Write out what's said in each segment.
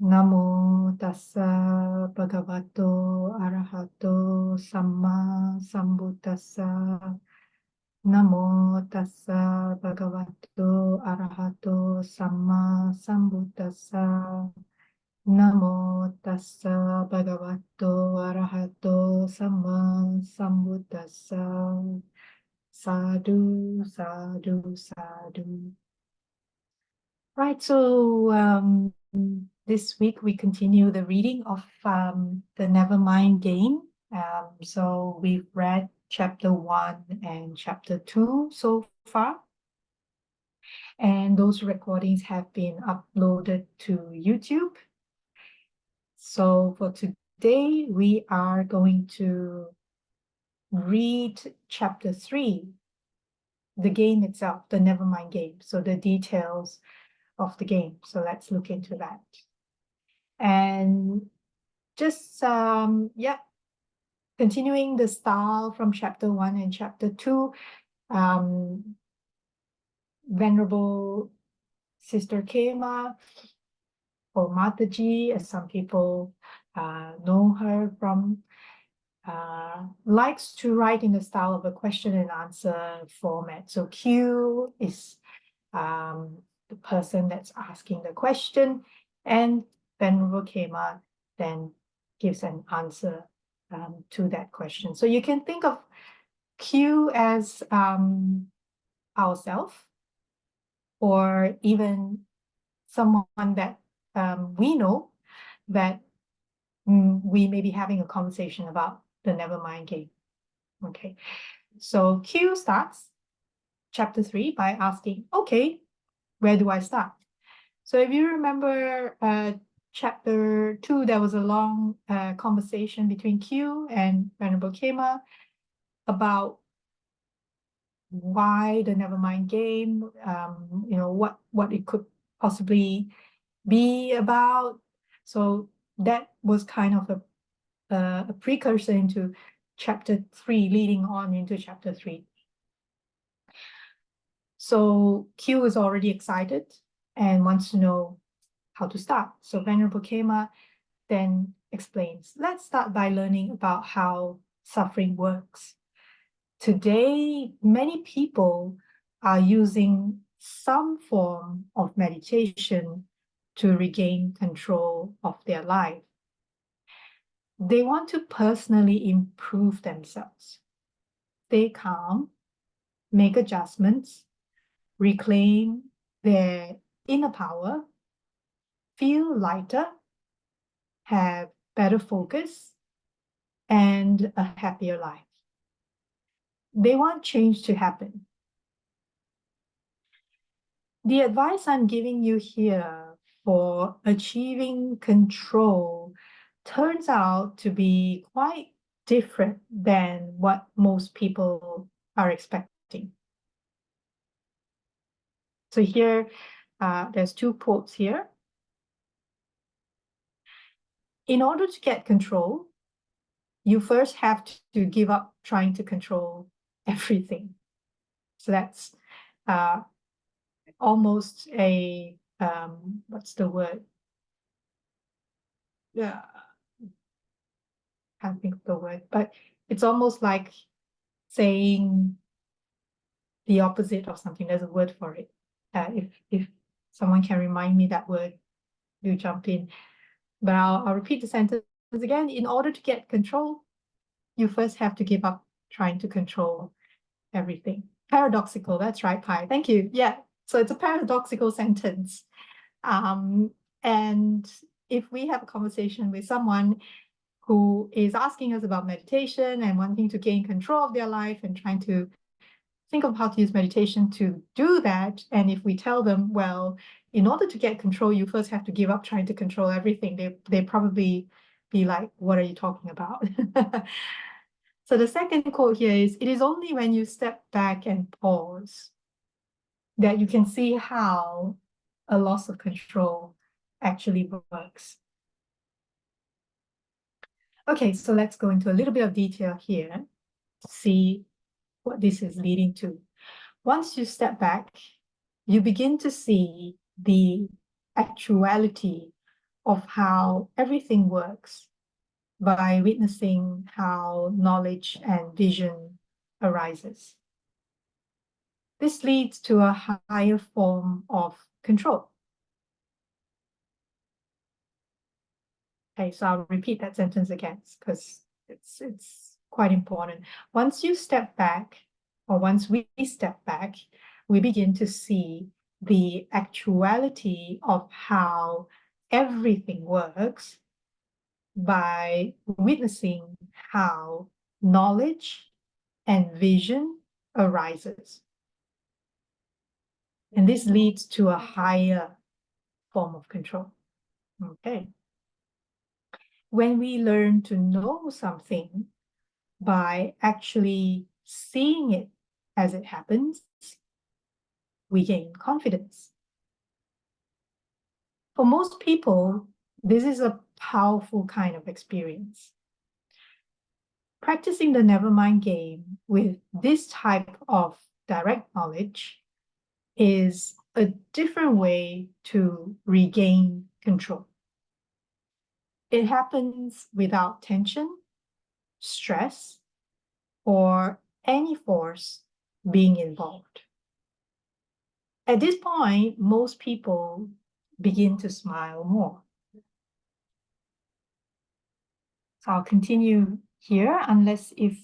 Namo tassa bhagavato arahato samma sambuddhassa. Namo tassa bhagavato arahato samma sambuddhassa. Namo tassa bhagavato arahato samma sambuddhassa. Sadhu, sadhu, sadhu. Right, so this week we continue the reading of the Nevermind Game. So we've read chapter 1 and chapter 2 so far. And those recordings have been uploaded to YouTube. So for today, we are going to read chapter 3, the game itself, the Nevermind Game. So the details of the game. So let's look into that. And just, continuing the style from chapter 1 and chapter 2, Venerable Sister Khema, or Mataji, as some people know her from, likes to write in the style of a question and answer format. So Q is the person that's asking the question, and Venerable Khema then gives an answer to that question. So you can think of Q as ourselves, or even someone that we know that we may be having a conversation about the Nevermind Game. Okay, so Q starts chapter 3 by asking, okay, where do I start? So if you remember chapter 2, there was a long conversation between Q and Venerable Khema about why the Nevermind Game, what it could possibly be about. So that was kind of a precursor into chapter 3, leading on into chapter 3. So Q is already excited and wants to know how to start. So Venerable Khema then explains, let's start by learning about how suffering works. Today, many people are using some form of meditation to regain control of their life. They want to personally improve themselves, stay calm, make adjustments, reclaim their inner power, feel lighter, have better focus, and a happier life. They want change to happen. The advice I'm giving you here for achieving control turns out to be quite different than what most people are expecting. So here, there's 2 quotes here. In order to get control, you first have to give up trying to control everything. So that's almost a, what's the word? Yeah, can't think of the word, but it's almost like saying the opposite of something. There's a word for it. If someone can remind me that word, do jump in. But I'll repeat the sentence again. In order to get control, you first have to give up trying to control everything. Paradoxical, that's right, Pai. Thank you. Yeah, so it's a paradoxical sentence. And if we have a conversation with someone who is asking us about meditation and wanting to gain control of their life and trying to think of how to use meditation to do that, and if we tell them, well, in order to get control, you first have to give up trying to control everything, they probably be like, what are you talking about? So the second quote here is, it is only when you step back and pause that you can see how a loss of control actually works. Okay, so let's go into a little bit of detail here to see what this is leading to. Once you step back, you begin to see the actuality of how everything works by witnessing how knowledge and vision arises. This leads to a higher form of control. Okay, so I'll repeat that sentence again because it's quite important. Once you step back, or once we step back, we begin to see the actuality of how everything works by witnessing how knowledge and vision arises. And this leads to a higher form of control. Okay. When we learn to know something by actually seeing it as it happens, we gain confidence. For most people, this is a powerful kind of experience. Practicing the Nevermind game with this type of direct knowledge is a different way to regain control. It happens without tension, stress, or any force being involved. At this point, most people begin to smile more. So I'll continue here unless if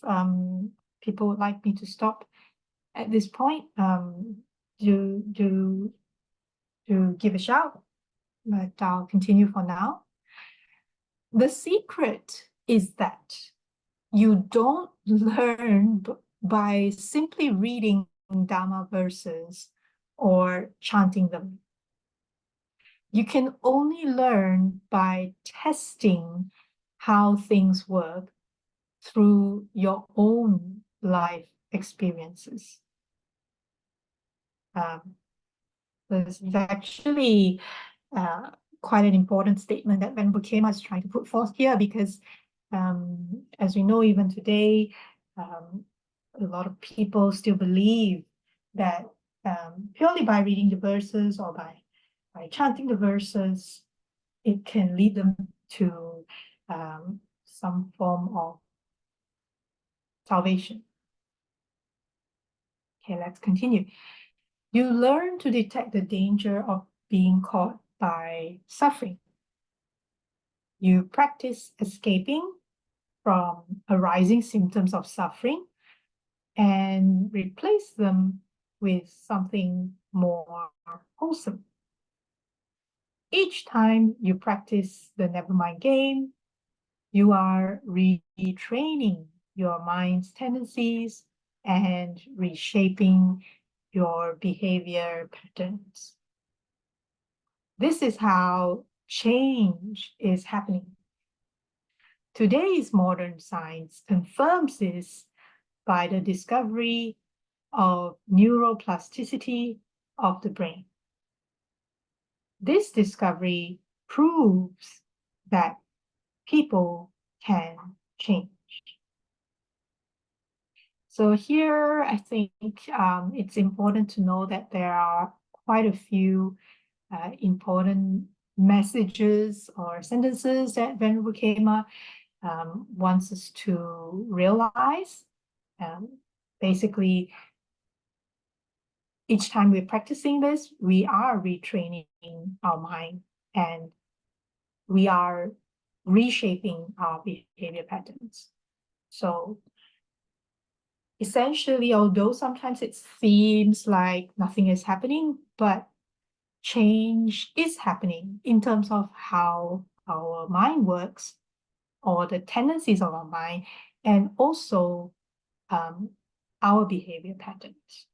people would like me to stop at this point, do give a shout, but I'll continue for now. The secret is that you don't learn by simply reading Dharma verses or chanting them. You can only learn by testing how things work through your own life experiences. This is actually quite an important statement that Venerable Khema is trying to put forth here, because as we know, even today, a lot of people still believe that purely by reading the verses or by chanting the verses, it can lead them to some form of salvation. Okay, let's continue. You learn to detect the danger of being caught by suffering. You practice escaping from arising symptoms of suffering and replace them with something more wholesome. Each time you practice the Nevermind game, you are retraining your mind's tendencies and reshaping your behavior patterns. This is how change is happening. Today's modern science confirms this by the discovery of neuroplasticity of the brain. This discovery proves that people can change. So here, I think it's important to know that there are quite a few important messages or sentences that Venerable Khema wants us to realize. Basically, each time we're practicing this, we are retraining our mind and we are reshaping our behavior patterns. So essentially, although sometimes it seems like nothing is happening, but change is happening in terms of how our mind works or the tendencies of our mind, and also our behavior patterns.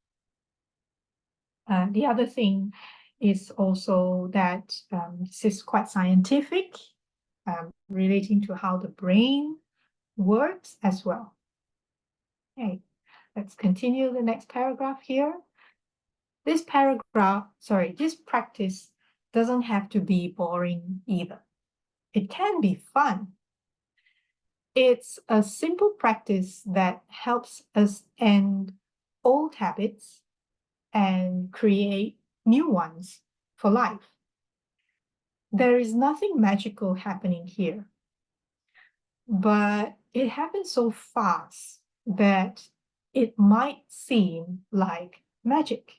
The other thing is also that this is quite scientific, relating to how the brain works as well. Okay, let's continue the next paragraph here. This practice doesn't have to be boring either. It can be fun. It's a simple practice that helps us end old habits and create new ones for life. There is nothing magical happening here, but it happens so fast that it might seem like magic.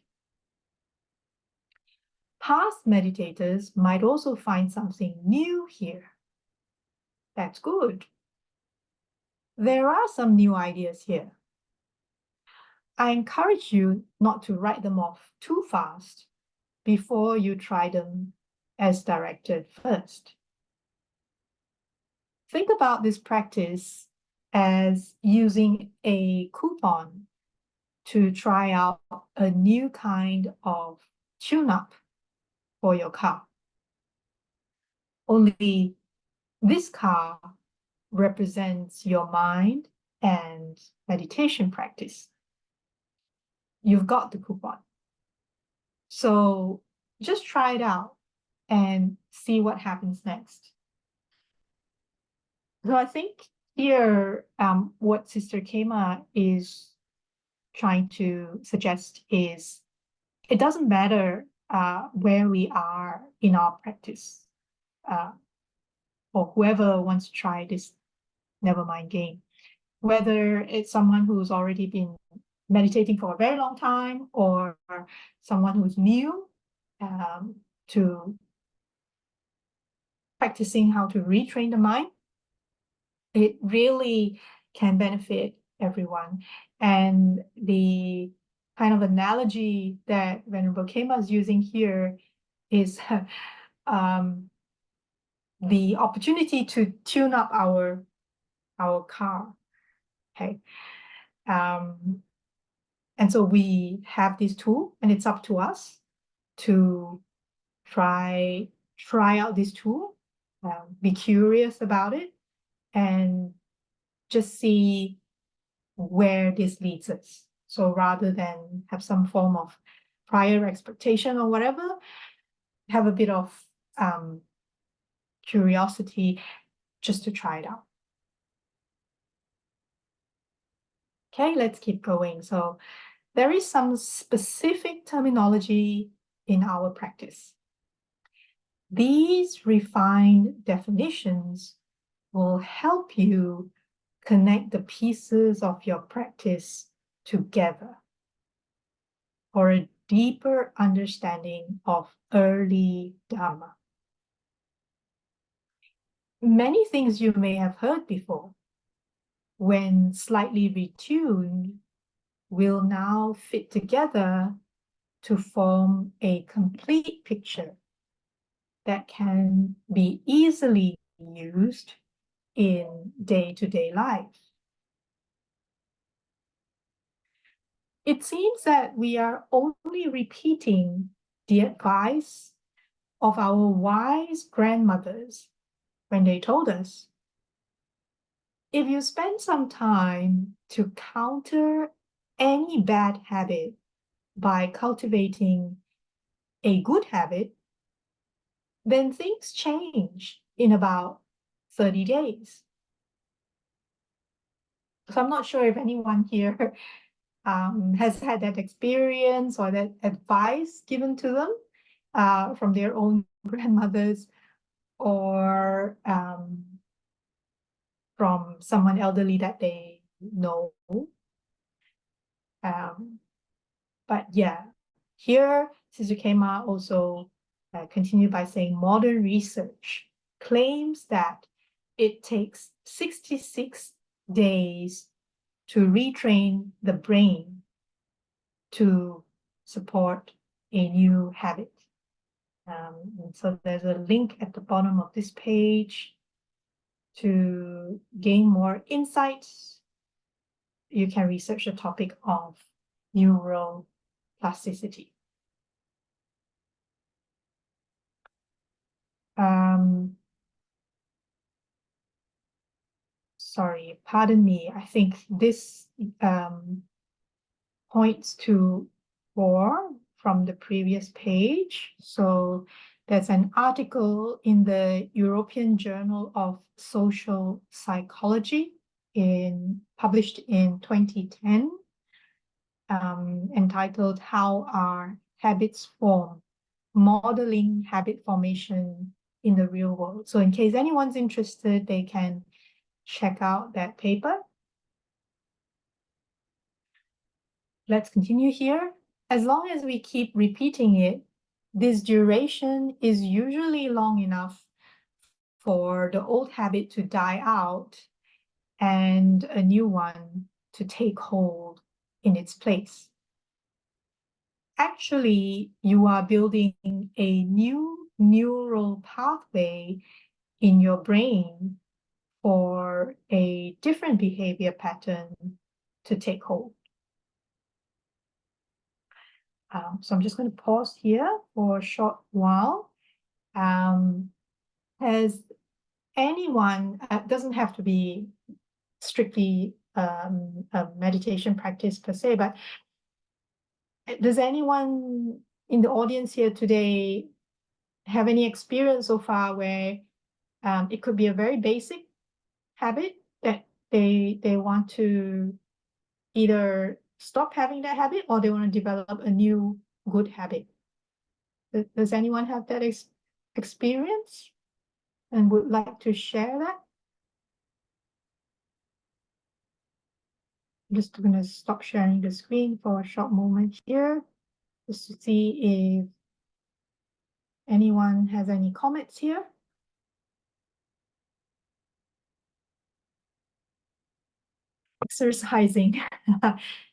Past meditators might also find something new here. That's good. There are some new ideas here. I encourage you not to write them off too fast before you try them as directed first. Think about this practice as using a coupon to try out a new kind of tune-up for your car. Only this car represents your mind and meditation practice. You've got the coupon. So just try it out and see what happens next. So I think here, what Sister Khema is trying to suggest is it doesn't matter where we are in our practice, or whoever wants to try this Nevermind game, whether it's someone who's already been meditating for a very long time or someone who's new to practicing how to retrain the mind. It really can benefit everyone. And the kind of analogy that Venerable Khema is using here is the opportunity to tune up our car. Okay. And so we have this tool, and it's up to us to try out this tool, be curious about it, and just see where this leads us. So rather than have some form of prior expectation or whatever, have a bit of curiosity just to try it out. Okay, let's keep going. So there is some specific terminology in our practice. These refined definitions will help you connect the pieces of your practice together for a deeper understanding of early Dharma. Many things you may have heard before, when slightly retuned, will now fit together to form a complete picture that can be easily used in day-to-day life. It seems that we are only repeating the advice of our wise grandmothers when they told us, if you spend some time to counter any bad habit by cultivating a good habit, then things change in about 30 days. So I'm not sure if anyone here has had that experience or that advice given to them from their own grandmothers or from someone elderly that they know. But yeah, here Sister Khema also continued by saying modern research claims that it takes 66 days to retrain the brain to support a new habit. So there's a link at the bottom of this page to gain more insights. You can research the topic of neuroplasticity. Sorry, pardon me. I think this points to 4 from the previous page. So there's an article in the European Journal of Social Psychology published in 2010, entitled How Are Habits Formed? Modeling Habit Formation in the real world. So in case anyone's interested, they can check out that paper. Let's continue here. As long as we keep repeating it, this duration is usually long enough for the old habit to die out and a new one to take hold in its place. Actually, you are building a new neural pathway in your brain for a different behavior pattern to take hold. So I'm just going to pause here for a short while. Has anyone, doesn't have to be strictly a meditation practice per se, but does anyone in the audience here today have any experience so far where it could be a very basic habit that they want to either stop having that habit or they want to develop a new good habit? Does anyone have that experience and would like to share that? I'm just going to stop sharing the screen for a short moment here, just to see if anyone has any comments here. Exercising.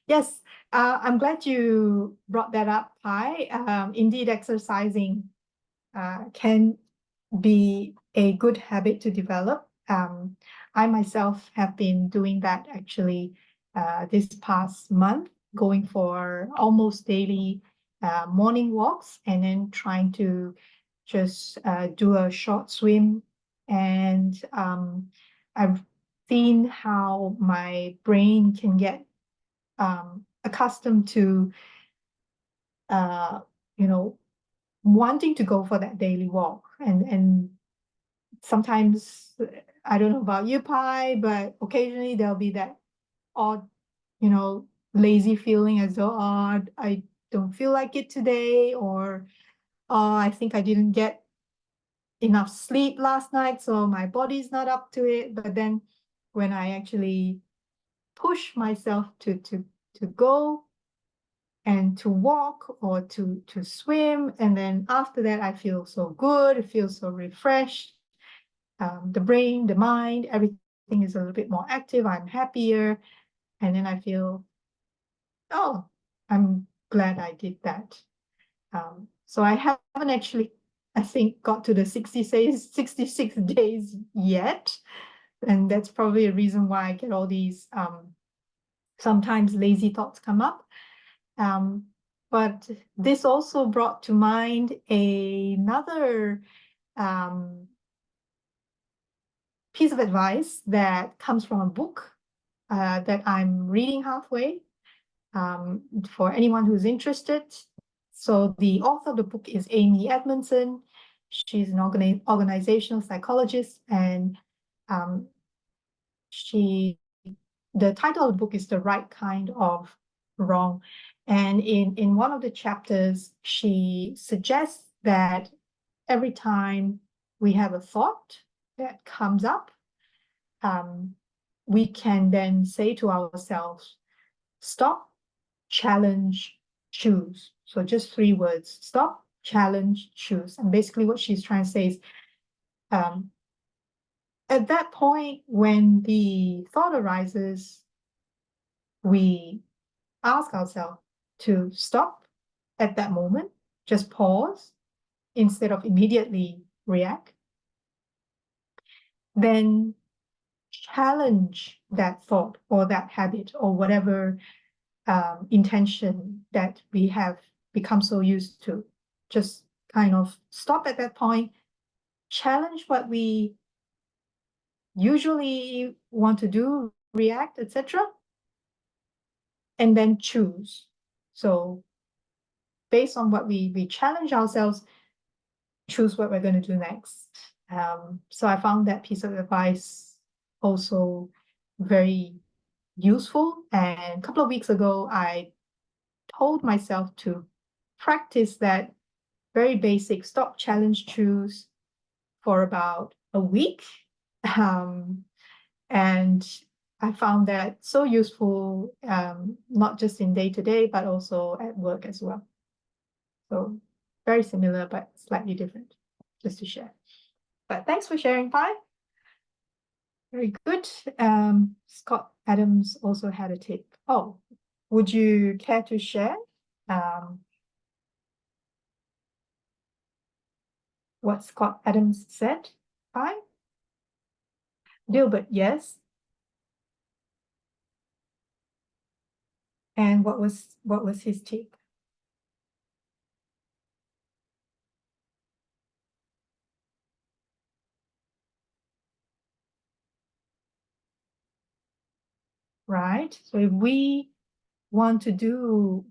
Yes, I'm glad you brought that up, Pai. Indeed, exercising can be a good habit to develop. I myself have been doing that actually this past month, going for almost daily morning walks and then trying to just do a short swim. And I've seen how my brain can get accustomed to, you know, wanting to go for that daily walk. And sometimes, I don't know about you, Pi, but occasionally there'll be that odd, lazy feeling as though, oh, I don't feel like it today, or oh, I think I didn't get enough sleep last night, so my body's not up to it. But then when I actually push myself to go and to walk or to swim, and then after that I feel so good, it feels so refreshed. The brain, the mind, everything is a little bit more active. I'm happier, and then I feel, oh, I'm glad I did that. So I haven't actually, I think, got to the 66 days yet, and that's probably a reason why I get all these sometimes lazy thoughts come up. But this also brought to mind another piece of advice that comes from a book that I'm reading halfway, for anyone who's interested. So the author of the book is Amy Edmondson. She's an organizational psychologist, and the title of the book is The Right Kind of Wrong. And in one of the chapters, she suggests that every time we have a thought that comes up, we can then say to ourselves, stop, challenge, choose. So just 3 words: stop, challenge, choose. And basically what she's trying to say is, at that point when the thought arises, we ask ourselves to stop at that moment, just pause instead of immediately react. Then challenge that thought or that habit or whatever intention that we have become so used to. Just kind of stop at that point, challenge what we usually want to do, react, etc., and then choose. So based on what we challenge ourselves, choose what we're going to do next. So I found that piece of advice also very useful. And a couple of weeks ago, I told myself to practice that very basic stop, challenge, choose for about a week. And I found that so useful, not just in day-to-day, but also at work as well. So very similar, but slightly different, just to share. But thanks for sharing, Pi. Very good. Scott Adams also had a tip. Oh, would you care to share what Scott Adams said? Pi? Gilbert, yes. And what was his tip? Right? So if we want to do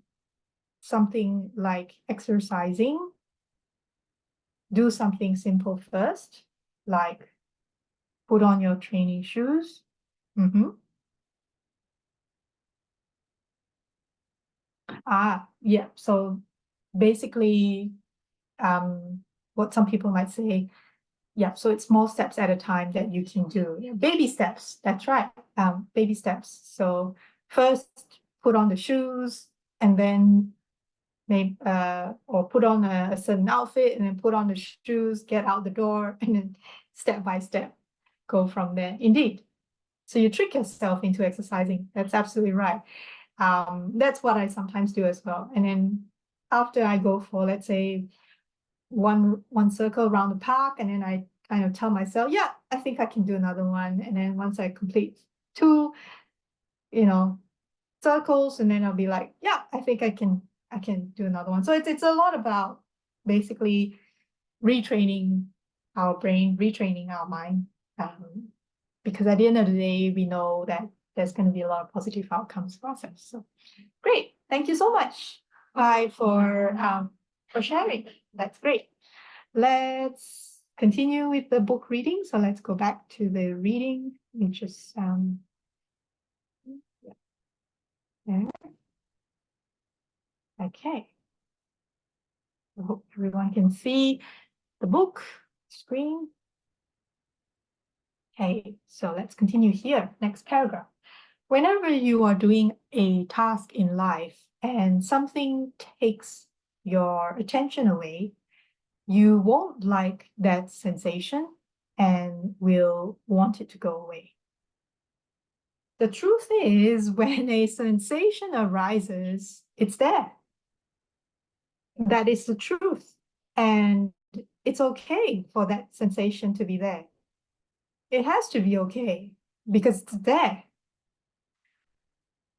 something like exercising, do something simple first, like put on your training shoes. Yeah. So basically, what some people might say, yeah, so it's small steps at a time that you can do. Yeah, baby steps, that's right. Baby steps. So first put on the shoes, and then maybe or put on a certain outfit, and then put on the shoes, get out the door, and then step by step go from there. Indeed. So you trick yourself into exercising. That's absolutely right. That's what I sometimes do as well. And then after I go for, let's say, one circle around the park, and then I kind of tell myself, yeah, I think I can do another one. And then once I complete two, circles, and then I'll be like, yeah, I think I can do another one. So it's a lot about basically retraining our brain, retraining our mind. Because at the end of the day, we know that there's going to be a lot of positive outcomes process. So great. Thank you so much, Pai, for sharing. That's great. Let's continue with the book reading. So let's go back to the reading, which is there. Okay. I hope everyone can see the book screen. Okay, so let's continue here. Next paragraph. Whenever you are doing a task in life and something takes your attention away, you won't like that sensation and will want it to go away. The truth is, when a sensation arises, it's there. That is the truth. And it's okay for that sensation to be there. It has to be okay because it's there.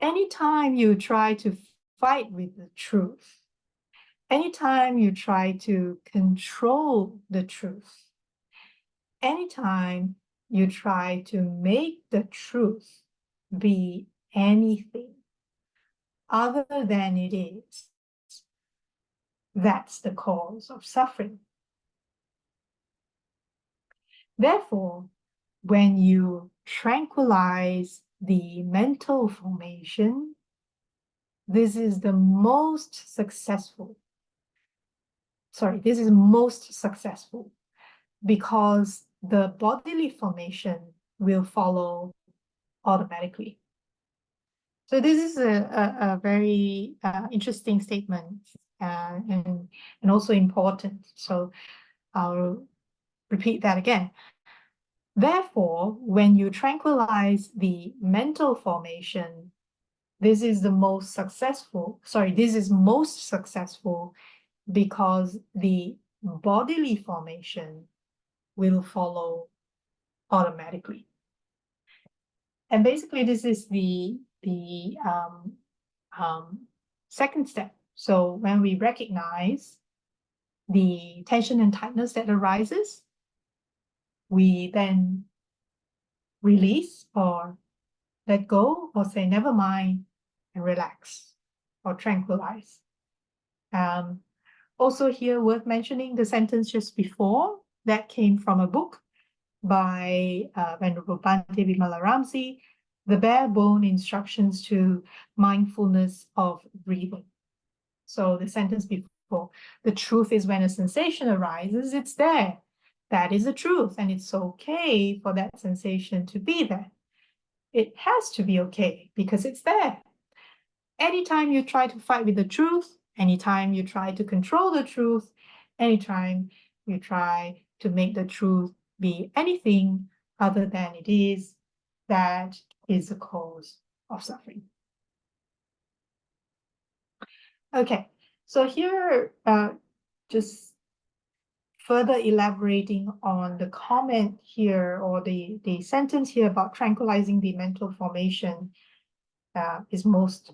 Anytime you try to fight with the truth, anytime you try to control the truth, anytime you try to make the truth be anything other than it is, that's the cause of suffering. Therefore, when you tranquilize the mental formation, this is most successful because the bodily formation will follow automatically. So this is a very interesting statement and also important. So I'll repeat that again. Therefore, when you tranquilize the mental formation, this is most successful because the bodily formation will follow automatically. And basically, this is the second step. So when we recognize the tension and tightness that arises, we then release or let go or say never mind and relax or tranquilize. Also here worth mentioning the sentence just before that came from a book by Venerable Bhante Vimala Ramsey, The Bare Bone Instructions to Mindfulness of Breathing. So the sentence before, the truth is when a sensation arises, it's there. That is the truth, and it's okay for that sensation to be there. It has to be okay because it's there. Anytime you try to fight with the truth, anytime you try to control the truth, anytime you try to make the truth be anything other than it is, that is the cause of suffering. Okay, so here, just further elaborating on the comment here or the sentence here about tranquilizing the mental formation is most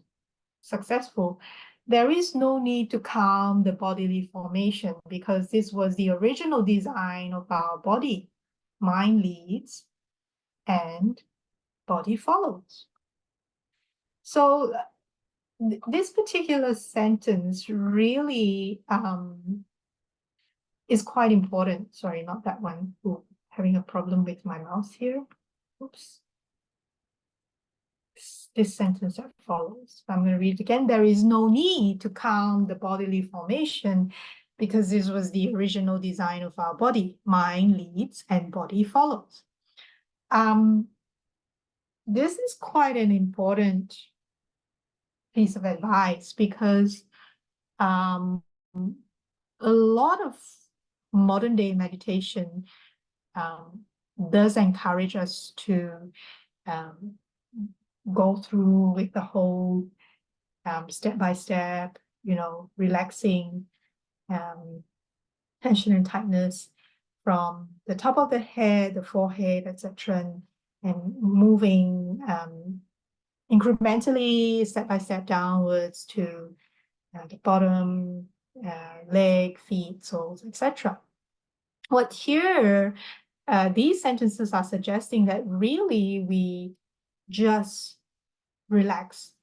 successful. There is no need to calm the bodily formation because this was the original design of our body. Mind leads and body follows. So this particular sentence really is quite important. Sorry, not that one. Ooh, having a problem with my mouse here. Oops. This sentence that follows. I'm going to read it again. There is no need to count the bodily formation because this was the original design of our body. Mind leads and body follows. This is quite an important piece of advice because a lot of modern day meditation does encourage us to go through with the whole step by step, relaxing tension and tightness from the top of the head, the forehead, etc., and moving incrementally, step by step downwards to the bottom, leg, feet, soles, etc. What here, these sentences are suggesting that really we just relax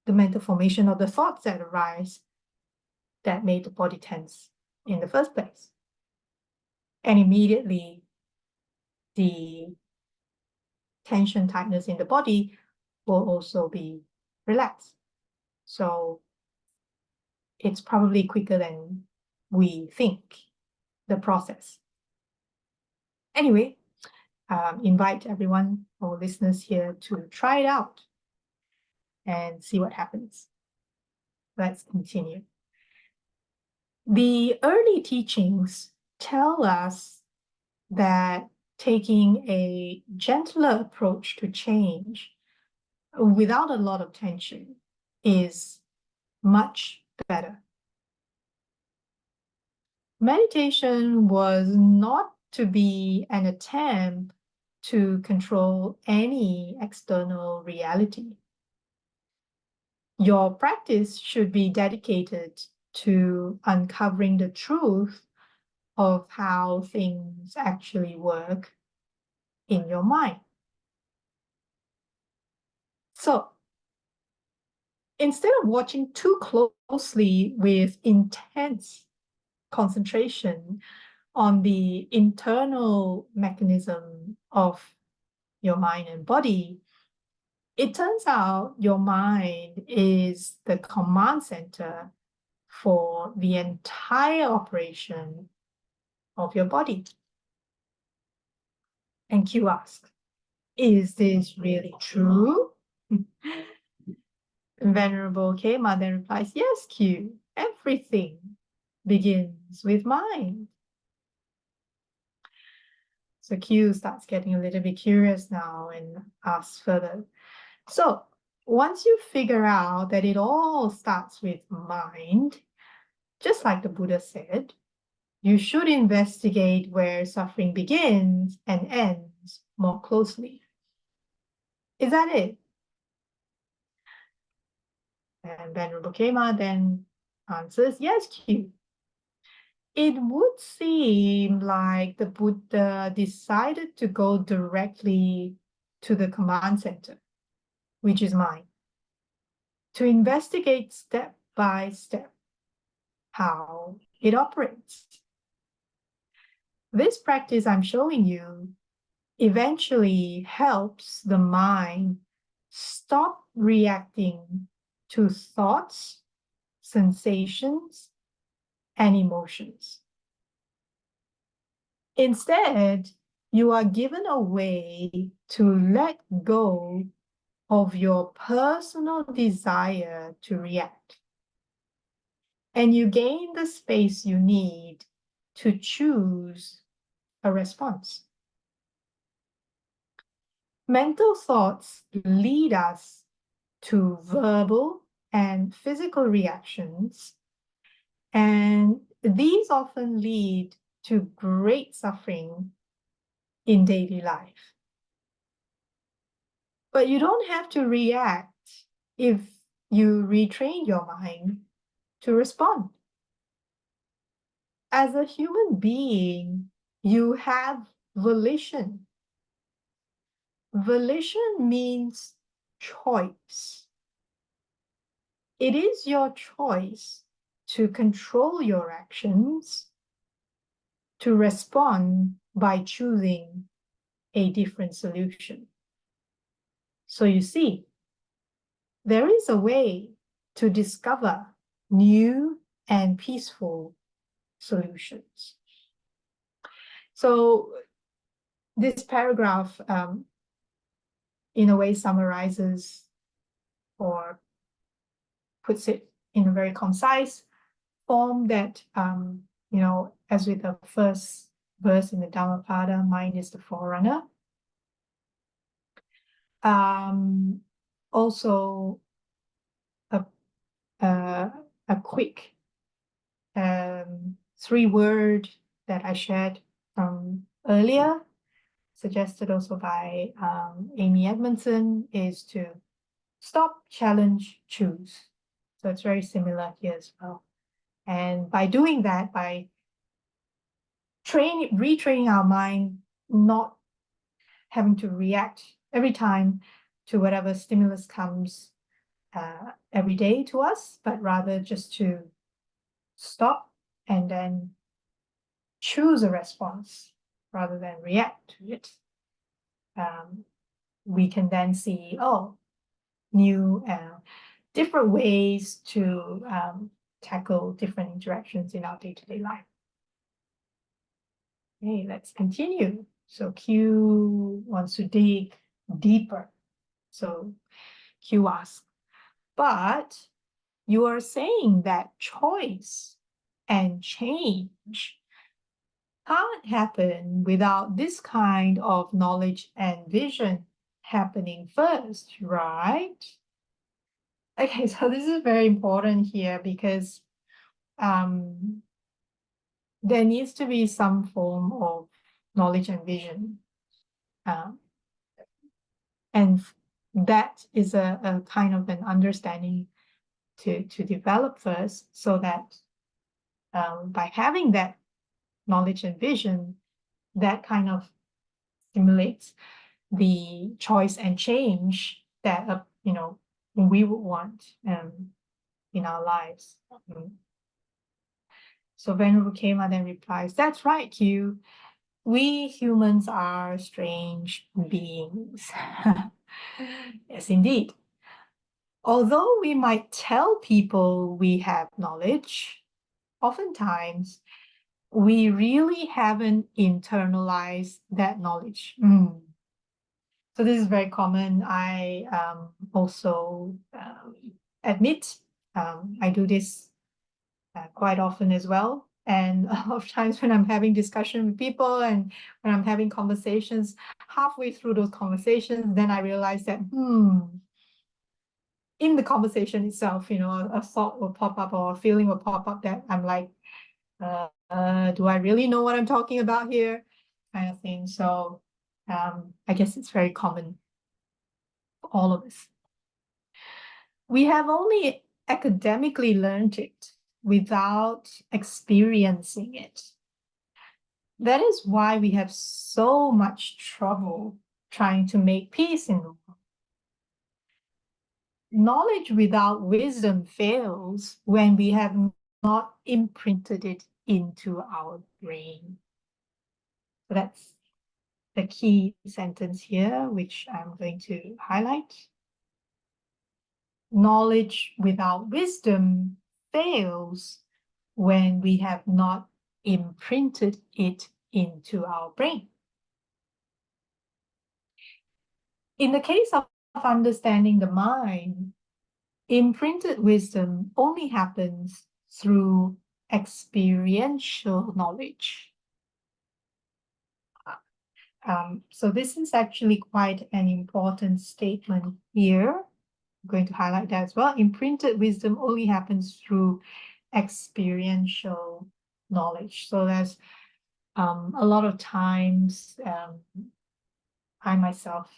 the mental formation of the thoughts that arise that made the body tense in the first place. And immediately the tension, tightness in the body will also be relaxed. So it's probably quicker than we think, the process. Anyway, invite everyone, our listeners here, to try it out and see what happens. Let's continue. The early teachings tell us that taking a gentler approach to change without a lot of tension is much better. Meditation was not to be an attempt to control any external reality. Your practice should be dedicated to uncovering the truth of how things actually work in your mind. So, instead of watching too closely with intense concentration on the internal mechanism of your mind and body, it turns out your mind is the command center for the entire operation of your body. And Q asks, is this really true? Venerable Khema then replies, yes, Q, everything begins with mind. So Q starts getting a little bit curious now and asks further. So once you figure out that it all starts with mind, just like the Buddha said, you should investigate where suffering begins and ends more closely. Is that it? And Venerable Khema then answers, yes, Q. It would seem like the Buddha decided to go directly to the command center, which is mind, to investigate step by step how it operates. This practice I'm showing you eventually helps the mind stop reacting to thoughts, sensations, and emotions. Instead, you are given a way to let go of your personal desire to react. And you gain the space you need to choose a response. Mental thoughts lead us to verbal and physical reactions, and these often lead to great suffering in daily life. But you don't have to react if you retrain your mind to respond. As a human being, you have volition. Volition means choice. It is your choice to control your actions, to respond by choosing a different solution. So you see, there is a way to discover new and peaceful solutions. So this paragraph, in a way, summarizes or puts it in a very concise form that, as with the first verse in the Dhammapada, mind is the forerunner. Also, a quick 3-word that I shared from earlier, suggested also by Amy Edmondson, is to stop, challenge, choose. So it's very similar here as well. And by doing that, by retraining our mind, not having to react every time to whatever stimulus comes every day to us, but rather just to stop and then choose a response rather than react to it. We can then see, new different ways to tackle different interactions in our day-to-day life. Okay, let's continue. So Q wants to dig deeper. So Q asks, but you are saying that choice and change can't happen without this kind of knowledge and vision happening first, right? Okay, so this is very important here because there needs to be some form of knowledge and vision. And that is a kind of an understanding to develop first, so that by having that knowledge and vision, that kind of stimulates the choice and change that we would want in our lives. So Venerable Kema then replies, "That's right, Q. We humans are strange beings." Yes, indeed. Although we might tell people we have knowledge, oftentimes we really haven't internalized that knowledge. So this is very common. I also admit I do this quite often as well. And a lot of times when I'm having discussion with people and when I'm having conversations, halfway through those conversations, then I realize that, in the conversation itself, a thought will pop up or a feeling will pop up that I'm like, do I really know what I'm talking about here? Kind of thing. So I guess it's very common for all of us. We have only academically learned it without experiencing it. That is why we have so much trouble trying to make peace in the world. Knowledge without wisdom fails when we have not imprinted it into our brain. So that's the key sentence here, which I'm going to highlight. Knowledge without wisdom fails when we have not imprinted it into our brain. In the case of understanding the mind, imprinted wisdom only happens through experiential knowledge. So this is actually quite an important statement here. I'm going to highlight that as well. Imprinted wisdom only happens through experiential knowledge. So there's a lot of times I myself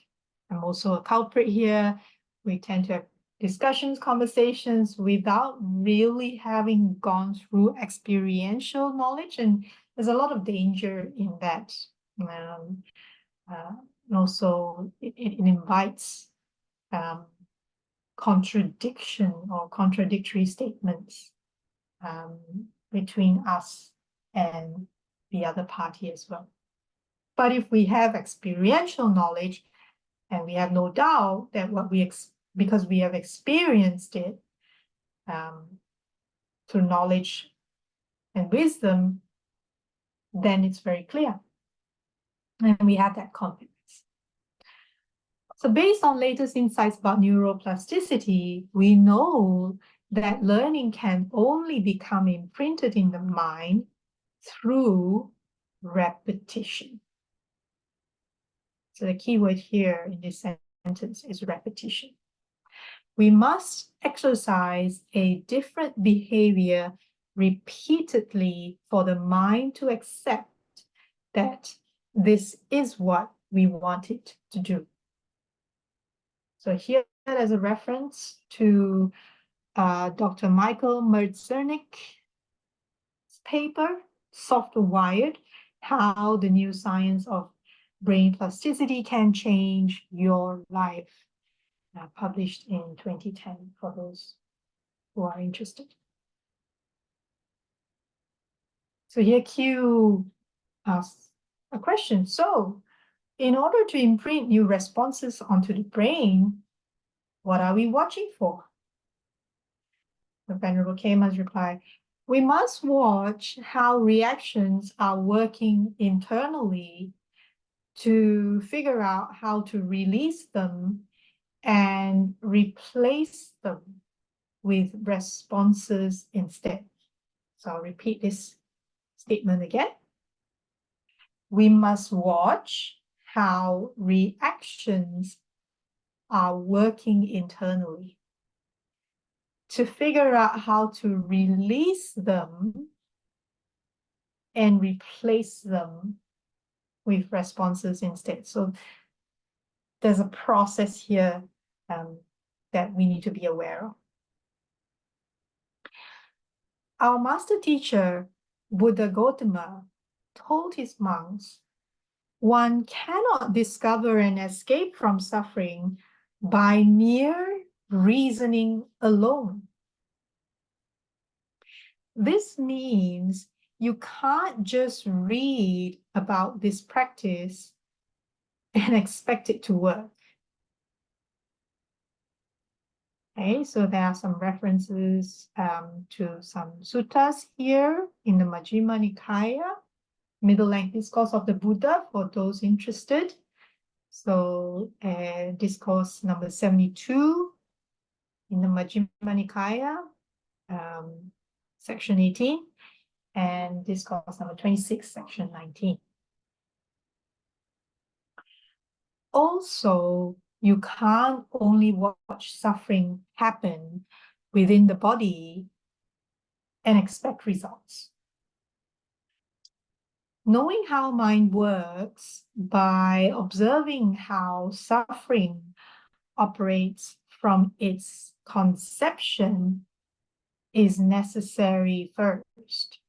am also a culprit here. We tend to have discussions, conversations without really having gone through experiential knowledge, and there's a lot of danger in that. And also it invites contradiction or contradictory statements between us and the other party as well. But if we have experiential knowledge, and we have no doubt that because we have experienced it through knowledge and wisdom, then it's very clear. And we have that confidence. So based on latest insights about neuroplasticity, we know that learning can only become imprinted in the mind through repetition. So the key word here in this sentence is repetition. We must exercise a different behavior repeatedly for the mind to accept that this is what we want it to do. So here there's a reference to Dr. Michael Mertzernick's paper, Soft Wired, How the New Science of Brain Plasticity Can Change Your Life, published in 2010 for those who are interested. So here Q asks a question. So in order to imprint new responses onto the brain, what are we watching for? The Venerable Khema's reply, we must watch how reactions are working internally to figure out how to release them and replace them with responses instead. So I'll repeat this statement again. We must watch how reactions are working internally to figure out how to release them and replace them with responses instead. So there's a process here that we need to be aware of. Our master teacher, Buddha Gautama, told his monks, one cannot discover and escape from suffering by mere reasoning alone. This means you can't just read about this practice and expect it to work. Okay, so there are some references to some suttas here in the Majjhima Nikaya, Middle Length Discourse of the Buddha, for those interested. So discourse number 72 in the Majjhima Nikaya, section 18, and discourse number 26, section 19. Also, you can't only watch suffering happen within the body and expect results. Knowing how mind works by observing how suffering operates from its conception is necessary first.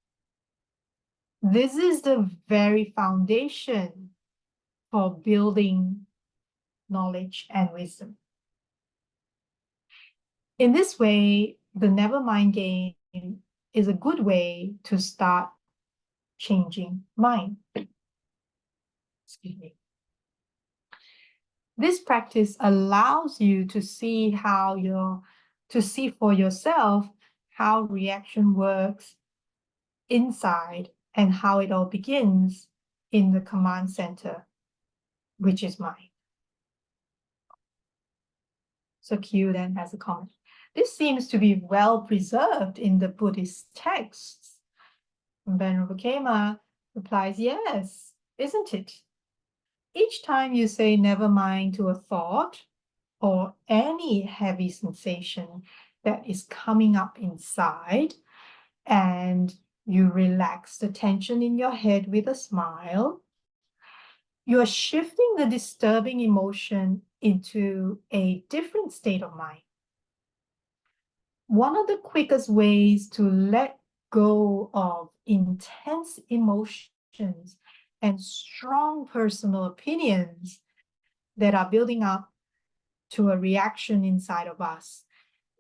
This is the very foundation for building knowledge and wisdom. In this way, the Nevermind Game is a good way to start changing mind. Excuse me. This practice allows you to see for yourself how reaction works inside and how it all begins in the command center, which is mind. So Q then has a comment. This seems to be well preserved in the Buddhist texts. Venerable Kema replies, yes, isn't it? Each time you say never mind to a thought or any heavy sensation that is coming up inside, and you relax the tension in your head with a smile, you are shifting the disturbing emotion into a different state of mind. One of the quickest ways to let go of intense emotions and strong personal opinions that are building up to a reaction inside of us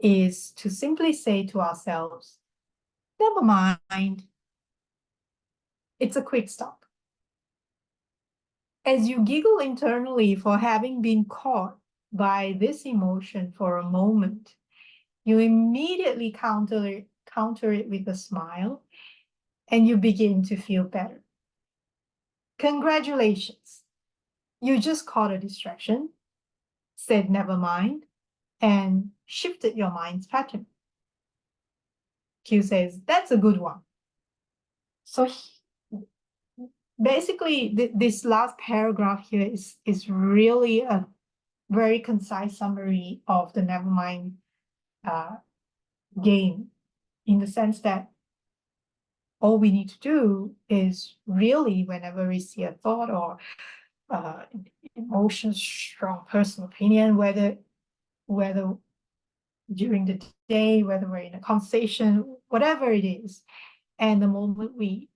is to simply say to ourselves, never mind, it's a quick stop. As you giggle internally for having been caught by this emotion for a moment, you immediately counter it with a smile, and you begin to feel better. Congratulations. You just caught a distraction, said never mind, and shifted your mind's pattern. Q says, that's a good one. So basically, this last paragraph here is really a very concise summary of the Nevermind game, in the sense that all we need to do is really, whenever we see a thought or emotion, strong personal opinion, whether during the day, whether we're in a conversation, whatever it is, and the moment we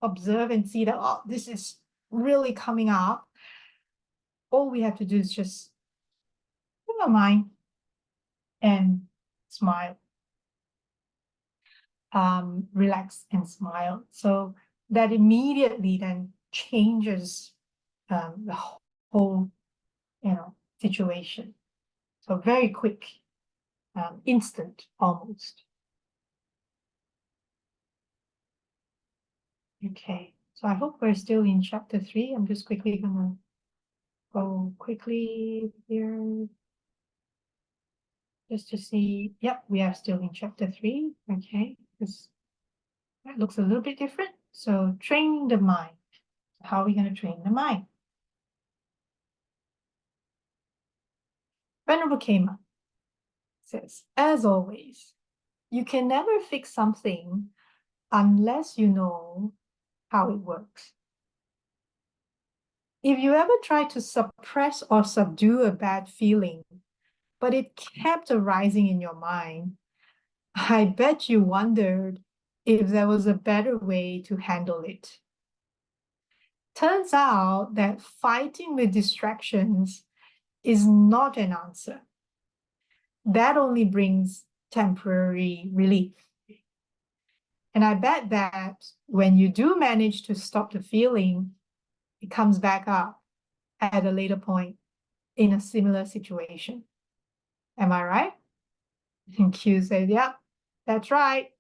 observe and see that, oh, this is really coming up, all we have to do is just never mind and smile, relax and smile. So that immediately then changes the whole, situation. So very quick, instant almost. Okay, so I hope we're still in chapter 3. I'm just quickly gonna go quickly here just to see. Yep, we are still in chapter 3. Okay, because that looks a little bit different. So training the mind. How are we going to train the mind? Venerable Kema says, as always, you can never fix something unless you know how it works. If you ever try to suppress or subdue a bad feeling, but it kept arising in your mind, I bet you wondered if there was a better way to handle it. Turns out that fighting with distractions is not an answer. That only brings temporary relief. And I bet that when you do manage to stop the feeling, it comes back up at a later point in a similar situation. Am I right? And Q said, yeah, that's right.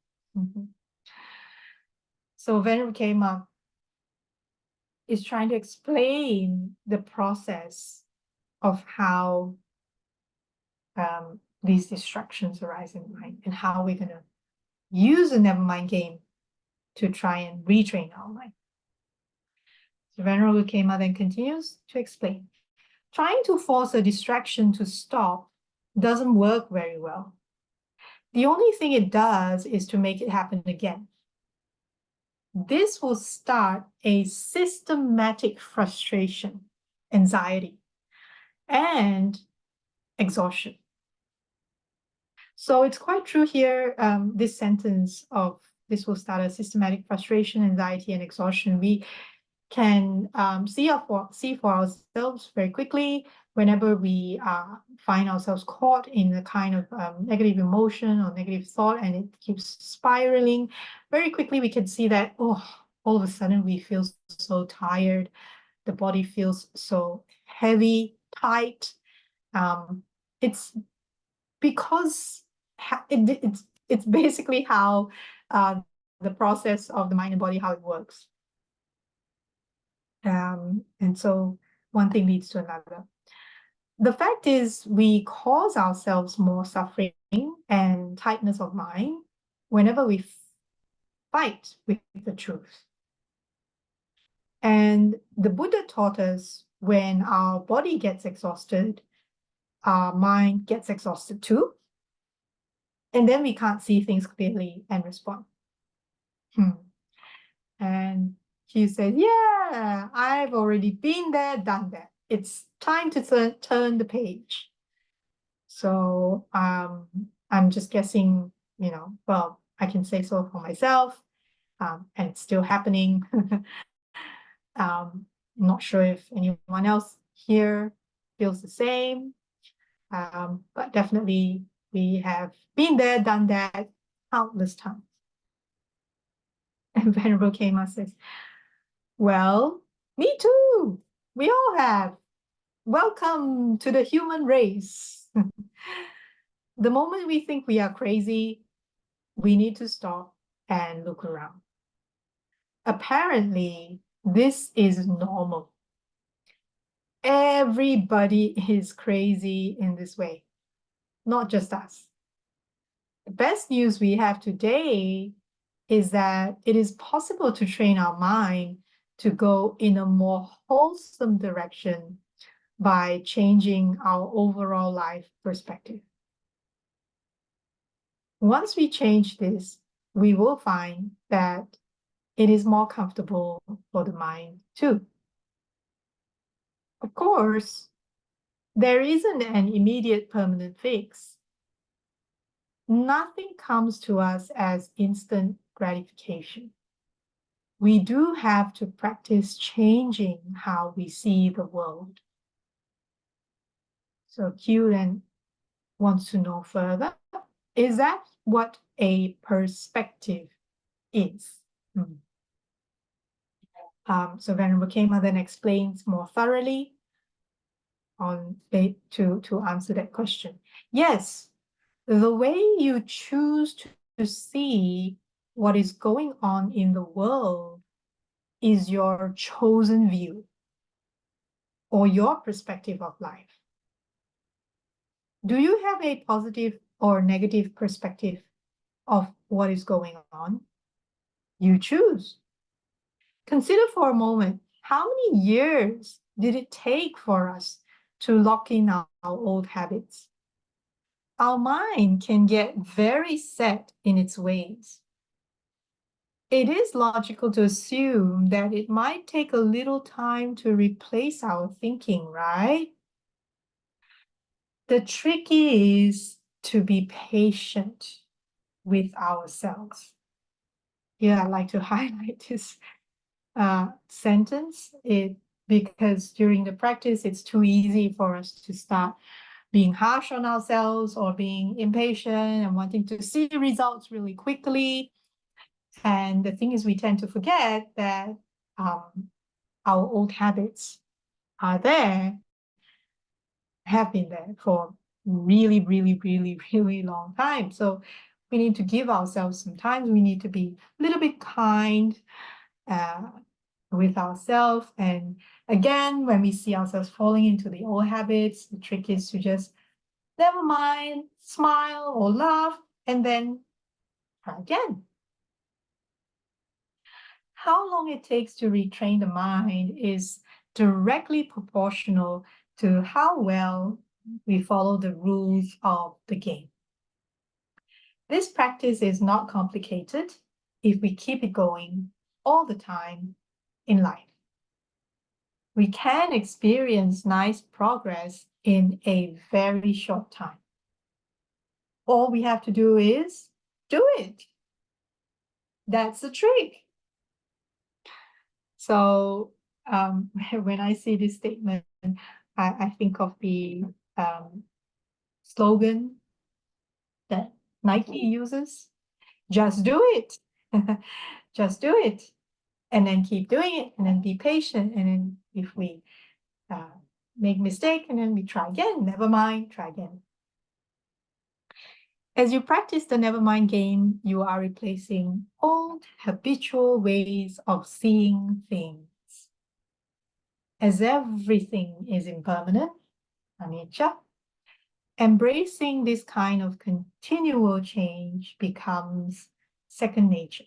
So Venerable came up, is trying to explain the process of how these distractions arise in mind and how we're going to use the Nevermind game to try and retrain our mind. So Venerable Kema then continues to explain. Trying to force a distraction to stop doesn't work very well. The only thing it does is to make it happen again. This will start a systematic frustration, anxiety, and exhaustion. So it's quite true here, this sentence of this will start a systematic frustration, anxiety, and exhaustion. We can see for ourselves very quickly whenever we find ourselves caught in a kind of negative emotion or negative thought, and it keeps spiraling. Very quickly, we can see that, oh, all of a sudden we feel so tired. The body feels so heavy, tight. It's because it's basically how the process of the mind and body, how it works. And so one thing leads to another. The fact is, we cause ourselves more suffering and tightness of mind whenever we fight with the truth. And the Buddha taught us when our body gets exhausted, our mind gets exhausted too. And then we can't see things clearly and respond. And he said, yeah, I've already been there, done that. It's time to turn the page. So I'm just guessing, well, I can say so for myself, and it's still happening. I'm not sure if anyone else here feels the same, but definitely we have been there, done that countless times. And Venerable Kema says, well, me too. We all have. Welcome to the human race. The moment we think we are crazy, we need to stop and look around. Apparently, this is normal. Everybody is crazy in this way, not just us. The best news we have today is that it is possible to train our mind to go in a more wholesome direction by changing our overall life perspective. Once we change this, we will find that it is more comfortable for the mind too. Of course, there isn't an immediate permanent fix. Nothing comes to us as instant gratification. We do have to practice changing how we see the world. So Q then wants to know further, is that what a perspective is? So Venerable Kema then explains more thoroughly to answer that question. Yes, the way you choose to see what is going on in the world is your chosen view or your perspective of life. Do you have a positive or negative perspective of what is going on? You choose. Consider for a moment, how many years did it take for us to lock in our old habits? Our mind can get very set in its ways. It is logical to assume that it might take a little time to replace our thinking, right? The trick is to be patient with ourselves. Yeah, I'd like to highlight this sentence because during the practice, it's too easy for us to start being harsh on ourselves or being impatient and wanting to see results really quickly. And the thing is, we tend to forget that our old habits are there, have been there for really, really, really, really long time. So we need to give ourselves some time. We need to be a little bit kind with ourselves. And again, when we see ourselves falling into the old habits, the trick is to just never mind, smile or laugh, and then try again. How long it takes to retrain the mind is directly proportional to how well we follow the rules of the game. This practice is not complicated if we keep it going all the time in life. We can experience nice progress in a very short time. All we have to do is do it. That's the trick. So when I see this statement, I think of the slogan that Nike uses, just do it. Just do it. And then keep doing it, and then be patient. And then if we make mistake, and then we try again, never mind, try again. As you practice the Nevermind game, you are replacing old habitual ways of seeing things. as everything is impermanent, anicca, embracing this kind of continual change becomes second nature.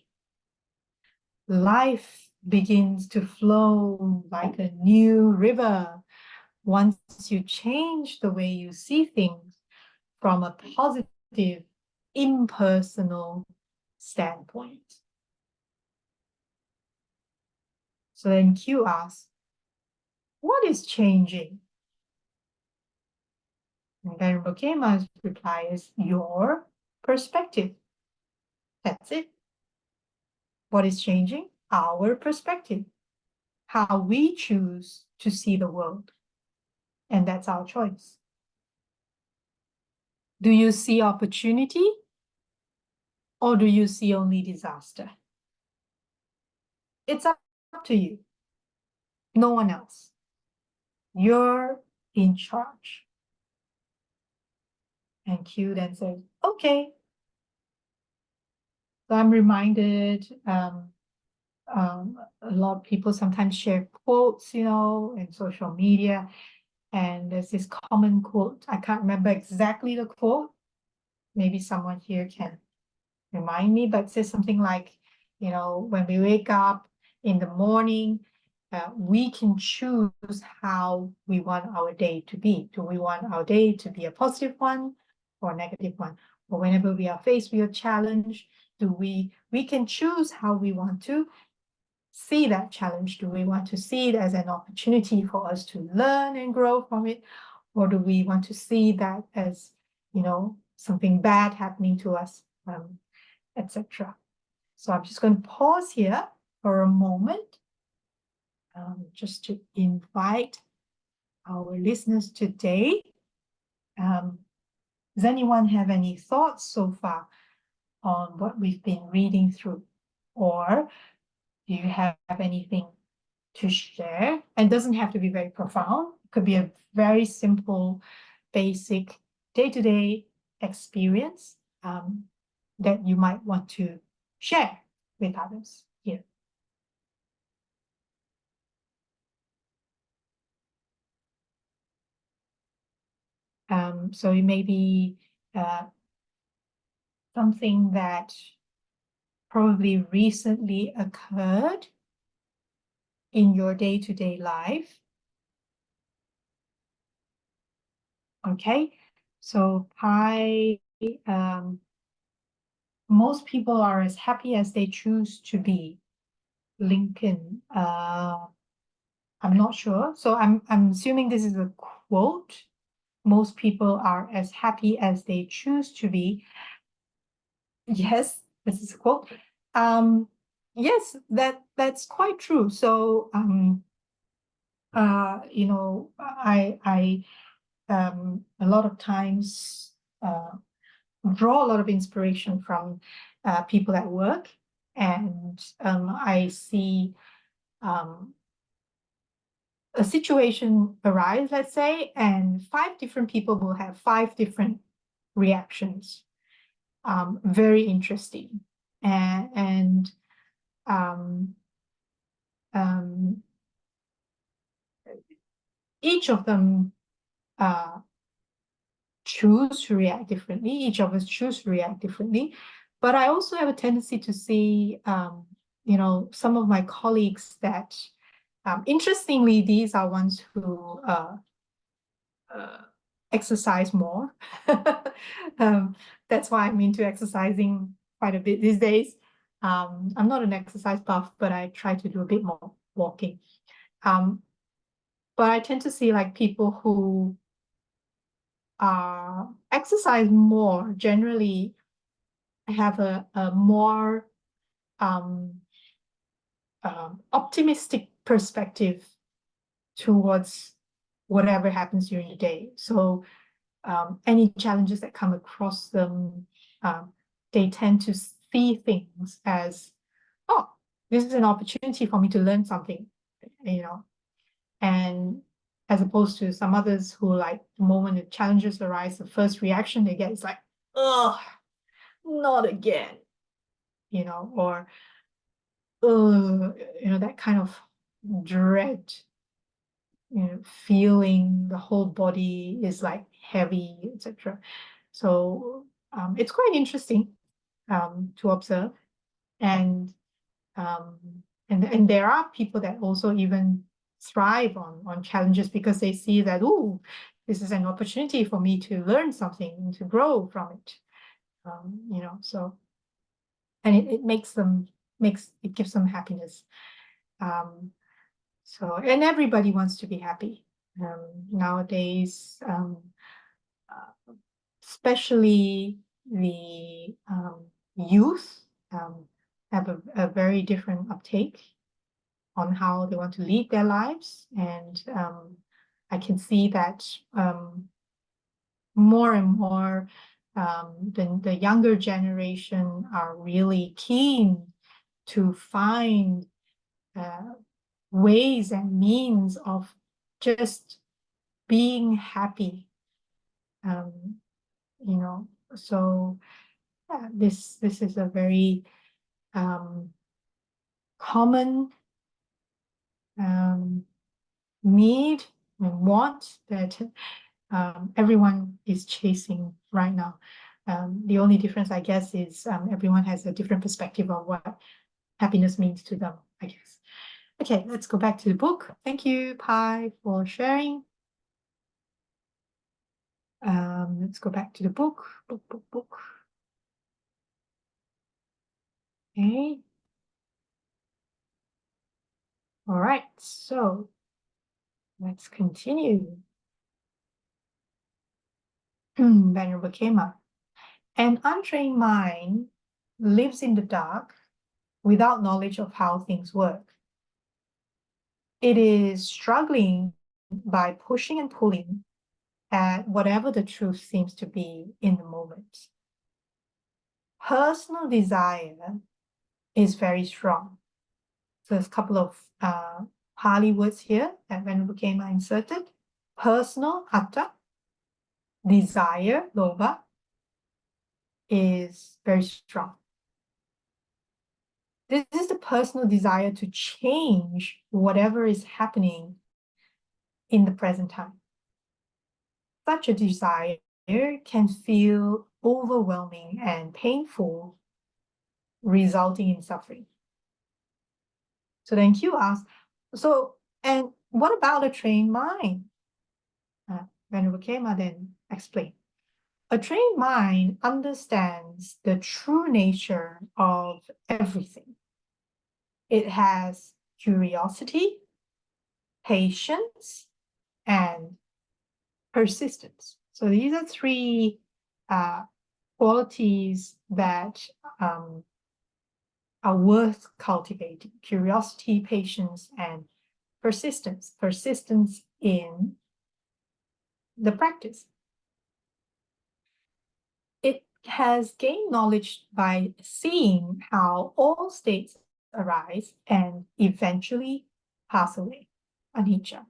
Life begins to flow like a new river once you change the way you see things from a positive, impersonal standpoint. So then Q asks, what is changing? And then Rokema's reply is your perspective. That's it. What is changing? Our perspective. How we choose to see the world. And that's our choice. Do you see opportunity? Or do you see only disaster? It's up to you. No one else. You're in charge. And Q then says, okay. So I'm reminded, a lot of people sometimes share quotes, in social media. And there's this common quote. I can't remember exactly the quote. Maybe someone here can remind me, but it says something like, when we wake up in the morning, we can choose how we want our day to be. Do we want our day to be a positive one or a negative one? Or whenever we are faced with a challenge, we can choose how we want to see that challenge. Do we want to see it as an opportunity for us to learn and grow from it? Or do we want to see that as, something bad happening to us, etc. So I'm just going to pause here for a moment, just to invite our listeners today. Does anyone have any thoughts so far on what we've been reading through? Or do you have anything to share? And it doesn't have to be very profound. It could be a very simple, basic, day-to-day experience that you might want to share with others here. So it may be something that probably recently occurred in your day-to-day life. Okay, so most people are as happy as they choose to be. Lincoln, I'm not sure. So I'm assuming this is a quote. Most people are as happy as they choose to be. Yes, this is a quote. Yes, that's quite true. So I a lot of times draw a lot of inspiration from people at work, and I see a situation arise, let's say, and 5 different people will have 5 different reactions. Very interesting. And each of them choose to react differently. Each of us choose to react differently. But I also have a tendency to see, some of my colleagues that, interestingly, these are ones who exercise more. That's why I'm into exercising quite a bit these days. I'm not an exercise buff, but I try to do a bit more walking. But I tend to see like people who exercise more generally have a more optimistic perspective towards whatever happens during the day. So any challenges that come across them, they tend to see things as, oh, this is an opportunity for me to learn something, and as opposed to some others who, like, the moment the challenges arise, the first reaction they get is like, oh, not again, or that kind of dread feeling the whole body is like heavy, etc. So it's quite interesting to observe, and um, and there are people that also even thrive on challenges because they see that, oh, this is an opportunity for me to learn something and to grow from it. So and it gives them happiness. And everybody wants to be happy nowadays, especially the youth have a very different uptake on how they want to lead their lives. And I can see that more and more the younger generation are really keen to find ways and means of just being happy. So this is a very common need and want that everyone is chasing right now. The only difference, I guess, is everyone has a different perspective of what happiness means to them, I guess. Okay, let's go back to the book. Thank you, Pi, for sharing. Let's go back to the book. Book. Okay. All right, so let's continue. Venerable Kema. An untrained mind lives in the dark without knowledge of how things work. It is struggling by pushing and pulling at whatever the truth seems to be in the moment. Personal desire is very strong. So there's a couple of Pali words here that Venerable Kema inserted. Personal, atta, desire, lobha, is very strong. This is the personal desire to change whatever is happening in the present time. Such a desire can feel overwhelming and painful, resulting in suffering. So then Q asks, and what about a trained mind? Venerable Kema then explained. A trained mind understands the true nature of everything. It has curiosity, patience, and persistence. So these are three qualities that are worth cultivating: curiosity, patience, and persistence. Persistence in the practice. It has gained knowledge by seeing how all states arise and eventually pass away, anicca.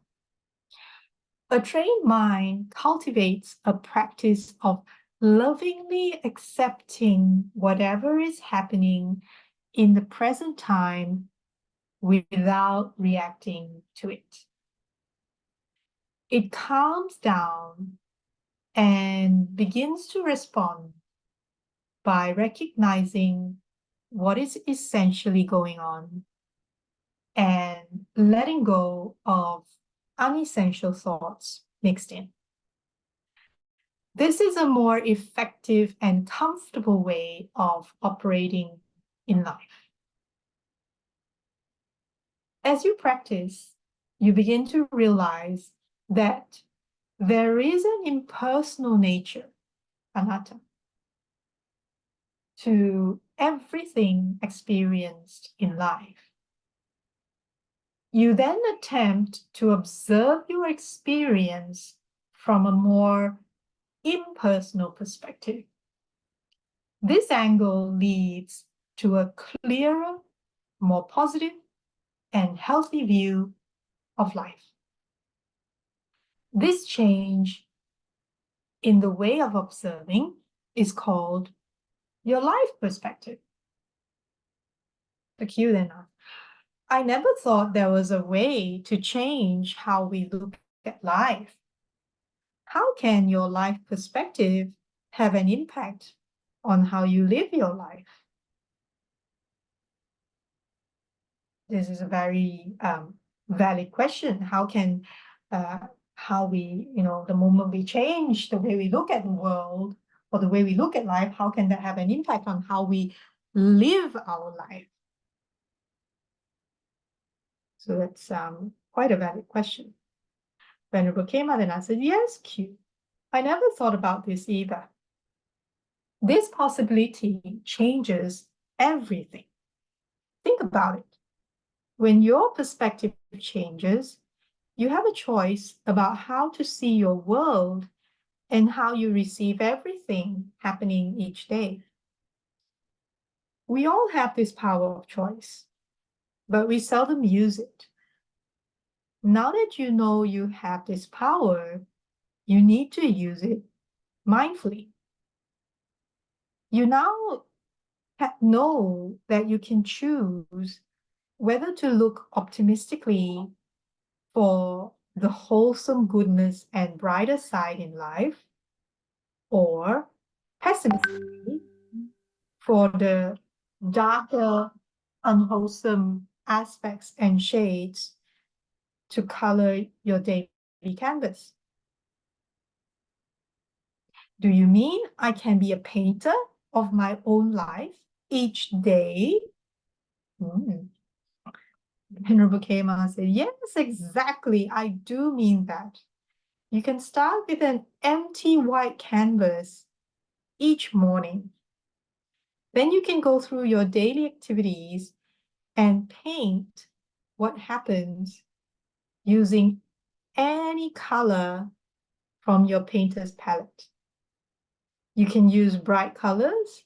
A trained mind cultivates a practice of lovingly accepting whatever is happening in the present time without reacting to it. It calms down and begins to respond by recognizing what is essentially going on and letting go of unessential thoughts mixed in. This is a more effective and comfortable way of operating in life. As you practice, you begin to realize that there is an impersonal nature, anatta, to everything experienced in life. You then attempt to observe your experience from a more impersonal perspective. This angle leads to a clearer, more positive, and healthy view of life. This change in the way of observing is called your life perspective. The Q then asks, I never thought there was a way to change how we look at life. How can your life perspective have an impact on how you live your life? This is a very valid question. How can how we, the moment we change the way we look at the world or the way we look at life, how can that have an impact on how we live our life? So that's quite a valid question. Venerable Kema then answered, yes, Q. I never thought about this either. This possibility changes everything. Think about it. When your perspective changes, you have a choice about how to see your world and how you receive everything happening each day. We all have this power of choice, but we seldom use it. Now that you know you have this power, you need to use it mindfully. You now know that you can choose whether to look optimistically for the wholesome goodness and brighter side in life, or pessimistically for the darker, unwholesome aspects and shades to color your daily canvas. Do you mean I can be a painter of my own life each day? Venerable Kema said, yes, exactly. I do mean that. You can start with an empty white canvas each morning. Then you can go through your daily activities and paint what happens using any color from your painter's palette. You can use bright colors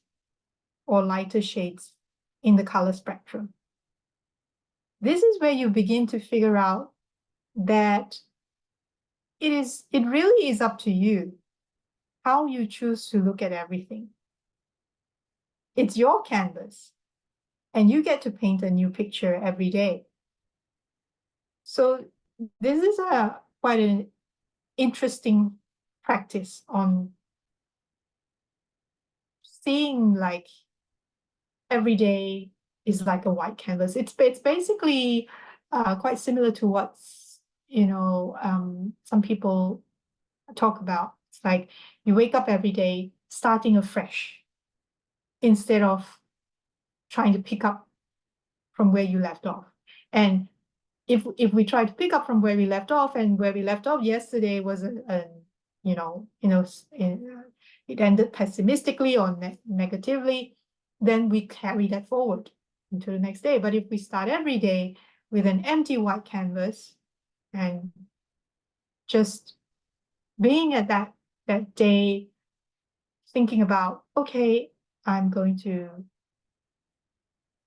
or lighter shades in the color spectrum. This is where you begin to figure out that it really is up to you how you choose to look at everything. It's your canvas, and you get to paint a new picture every day. So this is quite an interesting practice on seeing like every day is like a white canvas. It's basically quite similar to what's, some people talk about. It's like you wake up every day starting afresh instead of trying to pick up from where you left off. And if we try to pick up from where we left off, and where we left off yesterday was it ended pessimistically or negatively, then we carry that forward into the next day. But if we start every day with an empty white canvas and just being at that day, thinking about, okay, I'm going to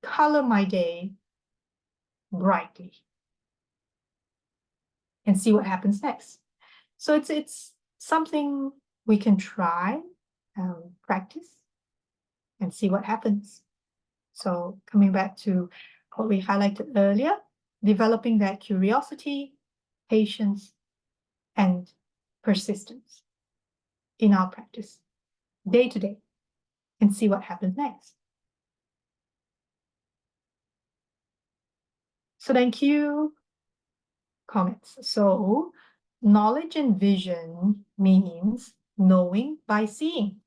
color my day brightly and see what happens next. So it's something we can try, practice, and see what happens. So coming back to what we highlighted earlier, developing that curiosity, patience, and persistence in our practice, day to day, and see what happens next. So then Q comments. So knowledge and vision means knowing by seeing.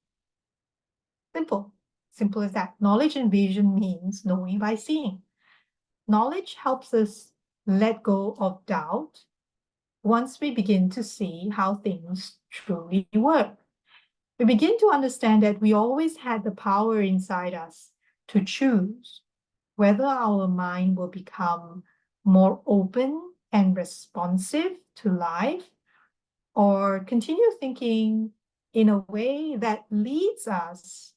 Simple as that. Knowledge and vision means knowing by seeing. Knowledge helps us let go of doubt once we begin to see how things truly work. We begin to understand that we always had the power inside us to choose whether our mind will become more open and responsive to life, or continue thinking in a way that leads us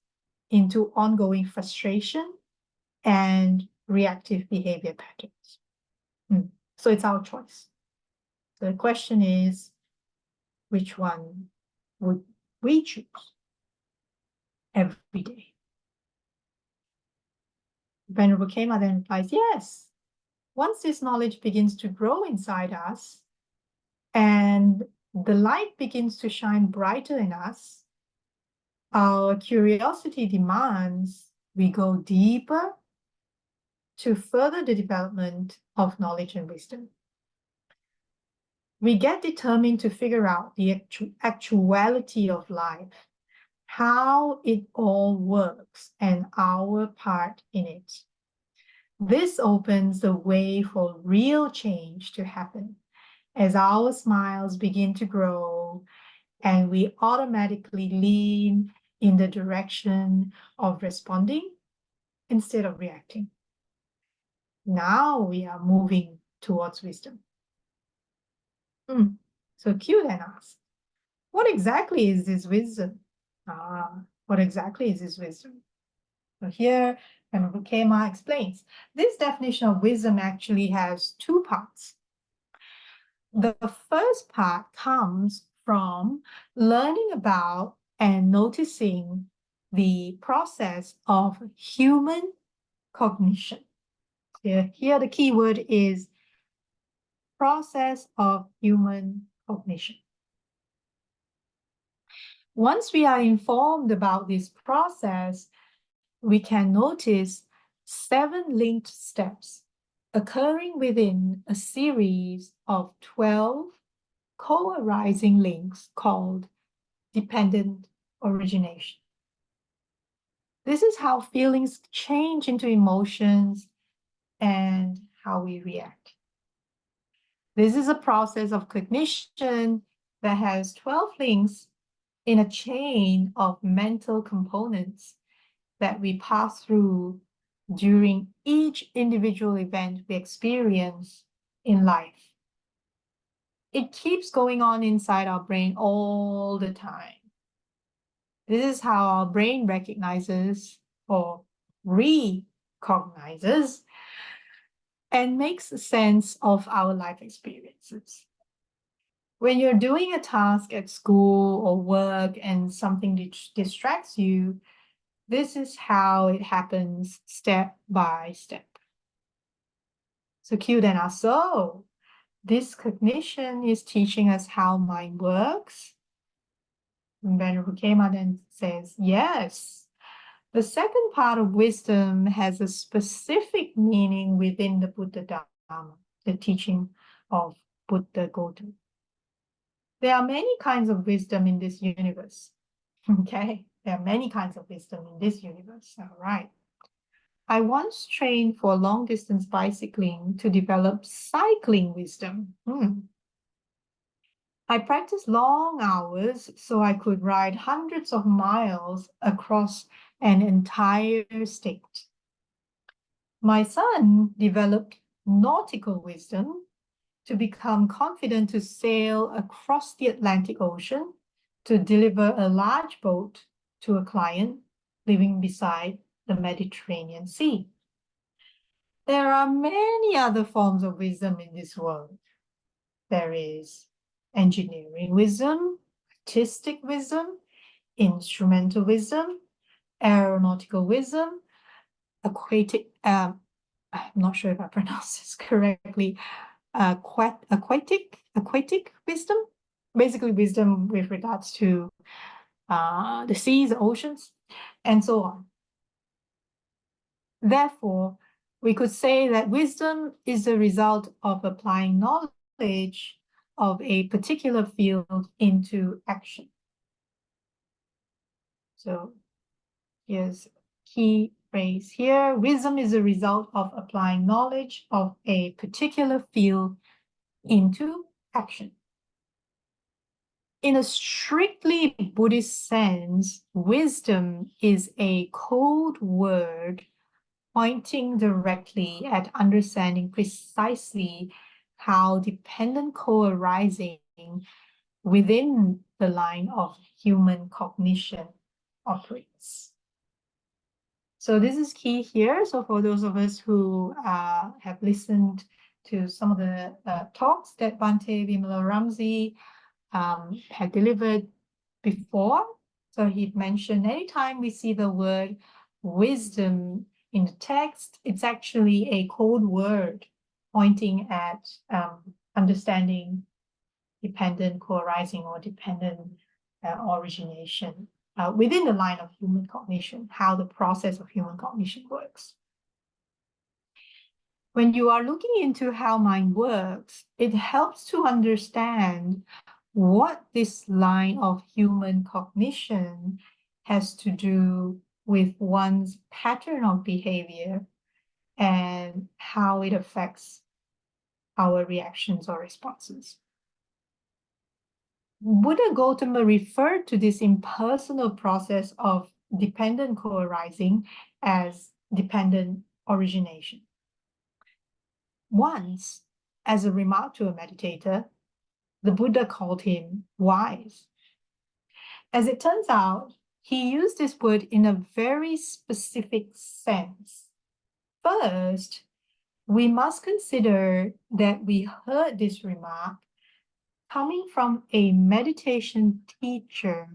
into ongoing frustration and reactive behavior patterns. So it's our choice. So the question is, which one would we choose every day? Venerable Kema then replies, yes, Once this knowledge begins to grow inside us and the light begins to shine brighter in us, our curiosity demands we go deeper to further the development of knowledge and wisdom. We get determined to figure out the actuality of life, how it all works, and our part in it. This opens the way for real change to happen as our smiles begin to grow and we automatically lean in the direction of responding instead of reacting. Now we are moving towards wisdom. So Q then asks, what exactly is this wisdom? What exactly is this wisdom? So here, Venerable Khema explains, this definition of wisdom actually has two parts. The first part comes from learning about and noticing the process of human cognition. Here the key word is process of human cognition. Once we are informed about this process, we can notice 7 linked steps occurring within a series of 12 co-arising links called dependent origination. This is how feelings change into emotions and how we react. This is a process of cognition that has 12 links in a chain of mental components that we pass through during each individual event we experience in life. It keeps going on inside our brain all the time. This is how our brain recognizes or recognizes and makes sense of our life experiences. When you're doing a task at school or work and something distracts you, this is how it happens step by step. So Q then asks, so this cognition is teaching us how mind works? And Venerable Khema then says, yes. The second part of wisdom has a specific meaning within the Buddha Dharma, the teaching of Buddha Gotama. There are many kinds of wisdom in this universe. Okay, there are many kinds of wisdom in this universe. All right. I once trained for long distance bicycling to develop cycling wisdom. I practiced long hours so I could ride hundreds of miles across an entire state. My son developed nautical wisdom to become confident to sail across the Atlantic Ocean to deliver a large boat to a client living beside the Mediterranean Sea. There are many other forms of wisdom in this world. There is engineering wisdom, artistic wisdom, instrumental wisdom, aeronautical wisdom, aquatic, I'm not sure if I pronounced this correctly, aquatic wisdom, basically wisdom with regards to the seas, the oceans, and so on. Therefore, we could say that wisdom is the result of applying knowledge of a particular field into action. So here's a key phrase here. Wisdom is a result of applying knowledge of a particular field into action. In a strictly Buddhist sense, wisdom is a code word pointing directly at understanding precisely how dependent co-arising within the line of human cognition operates. So this is key here. So for those of us who have listened to some of the talks that Bhante Vimalaramsi had delivered before, so he mentioned anytime we see the word wisdom in the text, it's actually a code word pointing at understanding dependent co-arising or dependent origination within the line of human cognition, how the process of human cognition works. When you are looking into how mind works, it helps to understand what this line of human cognition has to do with one's pattern of behavior and how it affects our reactions or responses. Buddha Gautama referred to this impersonal process of dependent co-arising as dependent origination. Once, as a remark to a meditator, the Buddha called him wise. As it turns out, he used this word in a very specific sense. First, we must consider that we heard this remark coming from a meditation teacher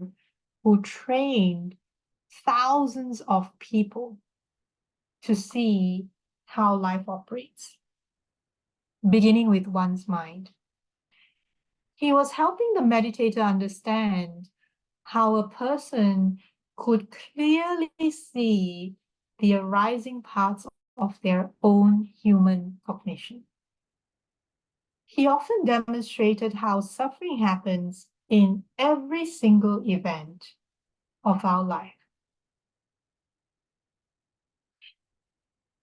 who trained thousands of people to see how life operates, beginning with one's mind. He was helping the meditator understand how a person could clearly see the arising parts of their own human cognition. He often demonstrated how suffering happens in every single event of our life.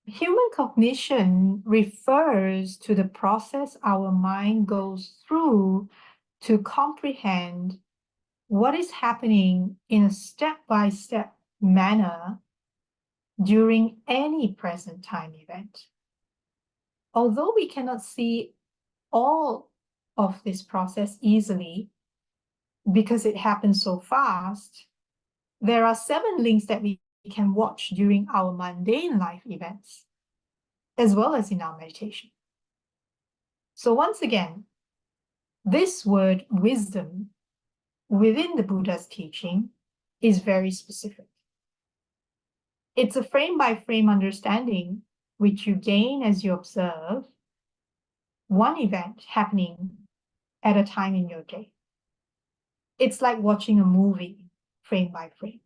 Human cognition refers to the process our mind goes through to comprehend what is happening in a step-by-step manner during any present time event. Although we cannot see all of this process easily because it happens so fast, there are 7 links that we can watch during our mundane life events, as well as in our meditation. So once again, this word wisdom within the Buddha's teaching is very specific. It's a frame-by-frame understanding which you gain as you observe one event happening at a time in your day. It's like watching a movie frame by frame.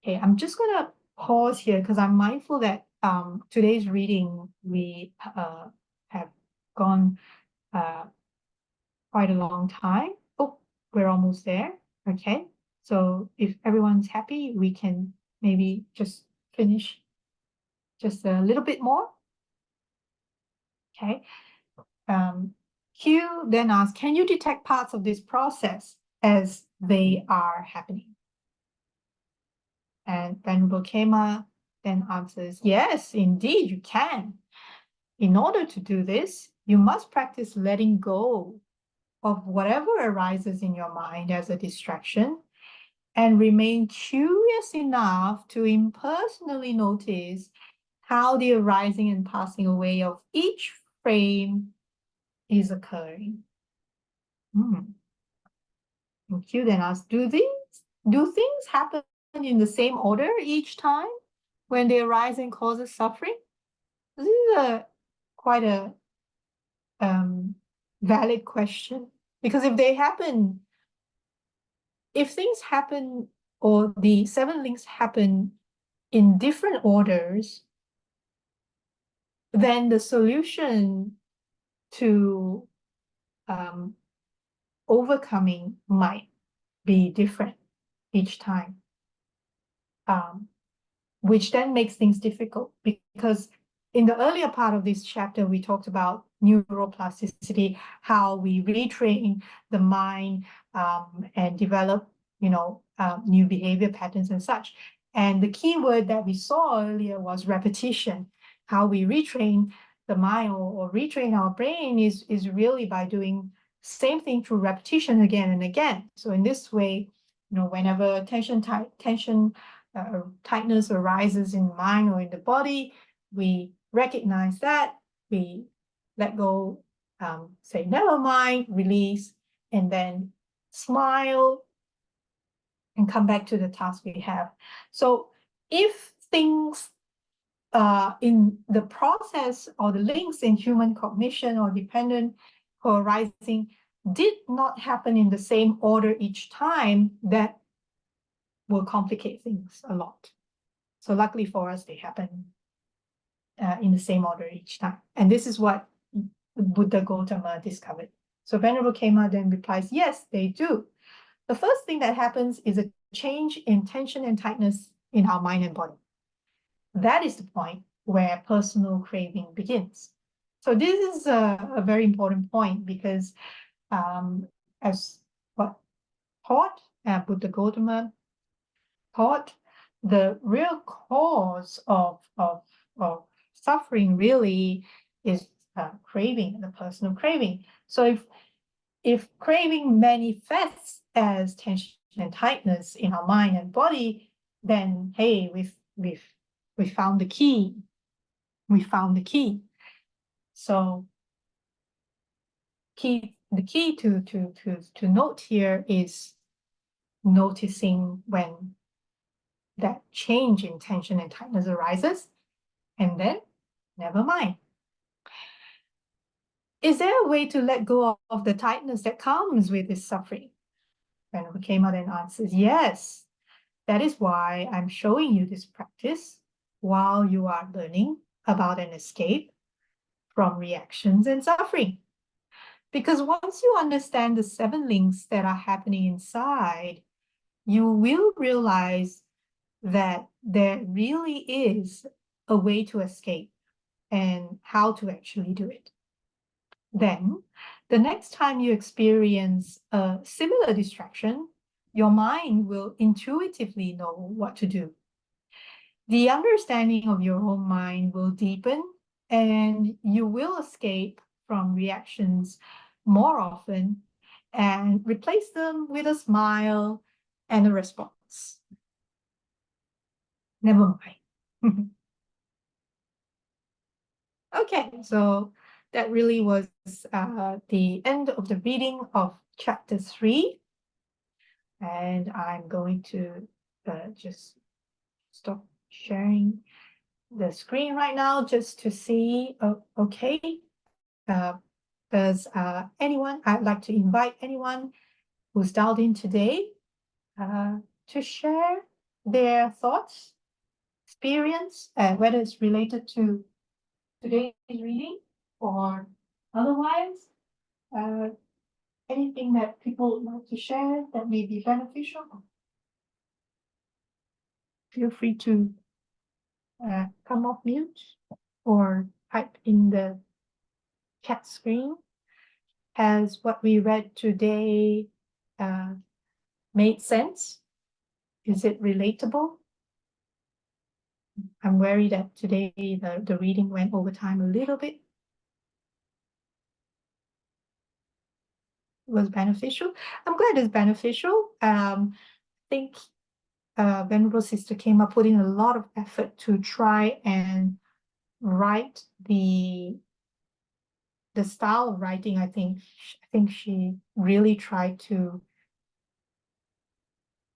Okay, I'm just going to pause here because I'm mindful that today's reading, we have gone quite a long time. Oh, we're almost there. Okay, so if everyone's happy, we can maybe just finish just a little bit more. Okay. Q then asks, can you detect parts of this process as they are happening? And Venerable Khema then answers, yes, indeed, you can. In order to do this, you must practice letting go of whatever arises in your mind as a distraction and remain curious enough to impersonally notice how the arising and passing away of each frame is occurring. And Q then asks, do things happen in the same order each time when they arise and causes suffering? This is quite a valid question, because if things happen or the 7 links happen in different orders, then the solution to overcoming might be different each time, which then makes things difficult, because in the earlier part of this chapter, we talked about neuroplasticity, how we retrain the mind and develop, new behavior patterns and such. And the key word that we saw earlier was repetition. How we retrain the mind or retrain our brain is really by doing same thing through repetition again and again. So in this way, whenever tightness arises in the mind or in the body, we recognize that, we let go, say never mind, release, and then smile and come back to the task we have. So if things in the process or the links in human cognition or dependent co-arising did not happen in the same order each time, that will complicate things a lot. So luckily for us, they happen in the same order each time. And this is what Buddha Gautama discovered. So Venerable Kema then replies, yes, they do. The first thing that happens is a change in tension and tightness in our mind and body. That is the point where personal craving begins. So this is a very important point because as what taught Buddha Gautama taught, the real cause of suffering really is craving, the personal craving. So if craving manifests as tension and tightness in our mind and body, then hey, we found the key. We found the key. So the key to note here is noticing when that change in tension and tightness arises, and then never mind. Is there a way to let go of the tightness that comes with this suffering? Venerable Kema then answers, yes. That is why I'm showing you this practice while you are learning about an escape from reactions and suffering. Because once you understand the 7 links that are happening inside, you will realize that there really is a way to escape and how to actually do it. Then, the next time you experience a similar distraction, your mind will intuitively know what to do. The understanding of your own mind will deepen, and you will escape from reactions more often and replace them with a smile and a response. Never mind. Okay, so that really was the end of the reading of chapter 3. And I'm going to just stop sharing the screen right now just to see. Okay, does anyone, I'd like to invite anyone who's dialed in today to share their thoughts, experience, whether it's related to today's reading or otherwise. Anything that people would like to share that may be beneficial, feel free to come off mute or type in the chat screen. Has what we read today made sense? Is it relatable? I'm worried that today the reading went over time a little bit. It was beneficial. I'm glad it's beneficial. I think Venerable Sister came up, put in a lot of effort to try and write the style of writing. I think she really tried to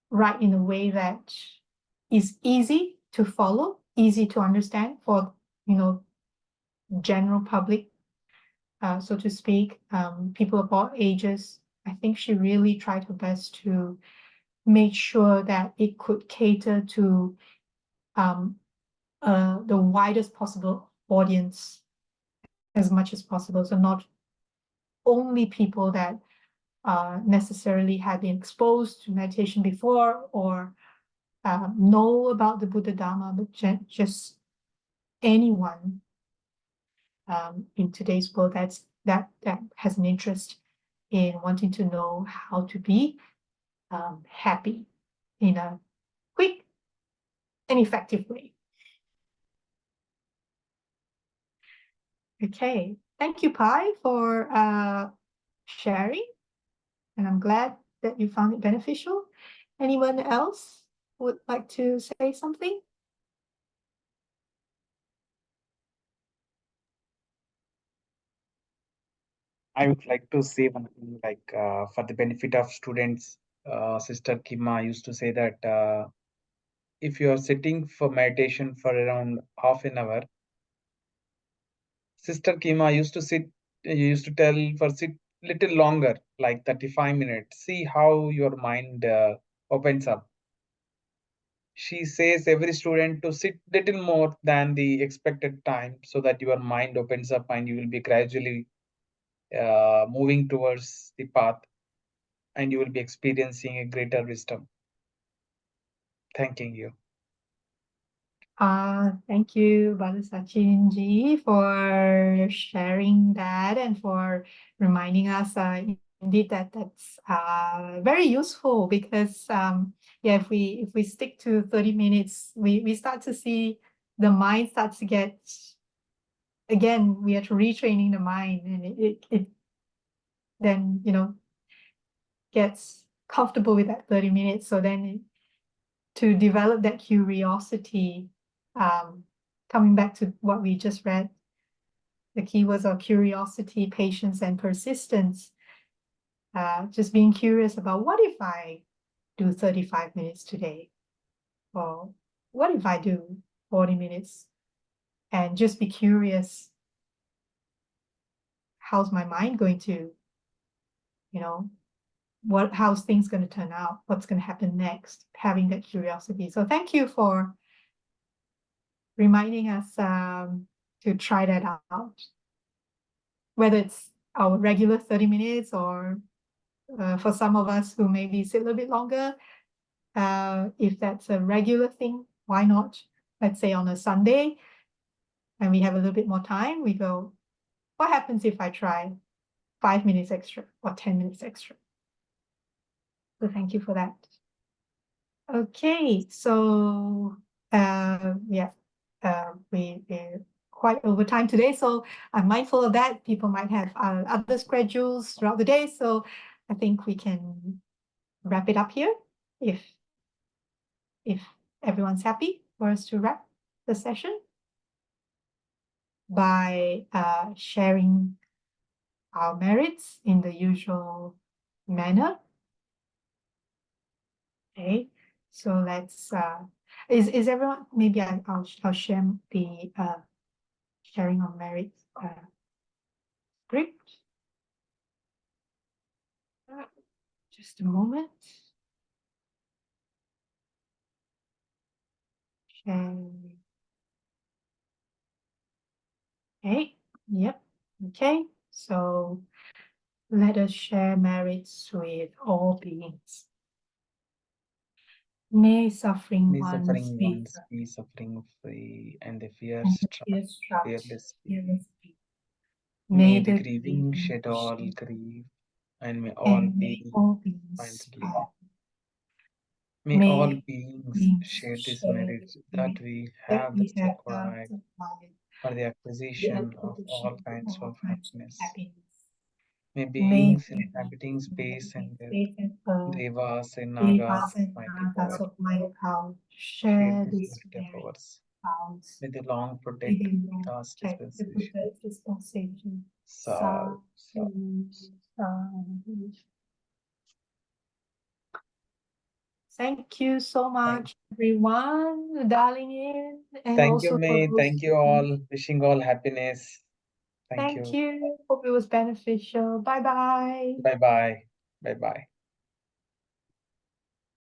write in a way that is easy to follow, easy to understand for general public, so to speak, people of all ages. I think she really tried her best to make sure that it could cater to the widest possible audience as much as possible. So not only people that necessarily had been exposed to meditation before or know about the Buddha Dharma, but just anyone in today's world that has an interest in wanting to know how to be happy in a quick and effective way. Okay, thank you, Pai, for sharing, and I'm glad that you found it beneficial. Anyone else would like to say something? I would like to say one thing, like for the benefit of students, Sister Kima used to say that if you are sitting for meditation for around half an hour, Sister Kima used to tell for sit little longer, like 35 minutes. See how your mind opens up. She says every student to sit little more than the expected time so that your mind opens up and you will be gradually moving towards the path and you will be experiencing a greater wisdom. Thanking you. Thank you, Brother Sachin ji, for sharing that and for reminding us. Indeed, that's very useful because yeah, if we stick to 30 minutes, we start to see the mind starts to get again. We are retraining the mind, and it then gets comfortable with that 30 minutes. So then to develop that curiosity, coming back to what we just read, the keywords are curiosity, patience, and persistence. Just being curious about what if I do 35 minutes today? Or what if I do 40 minutes? And just be curious, how's my mind going to, how's things going to turn out? What's going to happen next? Having that curiosity. So thank you for reminding us to try that out. Whether it's our regular 30 minutes or for some of us who maybe sit a little bit longer, if that's a regular thing, why not? Let's say on a Sunday and we have a little bit more time, we go, what happens if I try 5 minutes extra or 10 minutes extra? So thank you for that. Okay, so yeah, we're quite over time today, so I'm mindful of that. People might have other schedules throughout the day, so I think we can wrap it up here if everyone's happy for us to wrap the session by sharing our merits in the usual manner. Okay, so let's is everyone, maybe I'll share the sharing of merits script. Just a moment. Sharing. Okay, yep. Okay, so let us share merits with all beings. May suffering May ones suffering be ones be suffering free and the and the fearless be. fearless be. May May the the grieving grieving shed all shed, grief, and may all and may be all find beings relief. May all may beings beings share this share merit this that merit we that have we thus have acquired acquired for the the acquisition of all acquisition of kinds all of kinds of happiness. happiness. May May beings beings inhabiting space inhabiting and earth, space and earth, devas and nagas devas of and mighty nagas power, of my power, share share this this merit of merit ours. powers. May the long May protect they long Buddha's protect the dispensation. Buddha's dispensation. Sadhu, Sadhu, sadhu. Thank you so Thank, much, everyone, dialing in, and thank you, also for May. those. Thank you all. Wishing all happiness. Thank Thank you. you. Hope it was beneficial. Bye bye. Bye bye. Bye bye.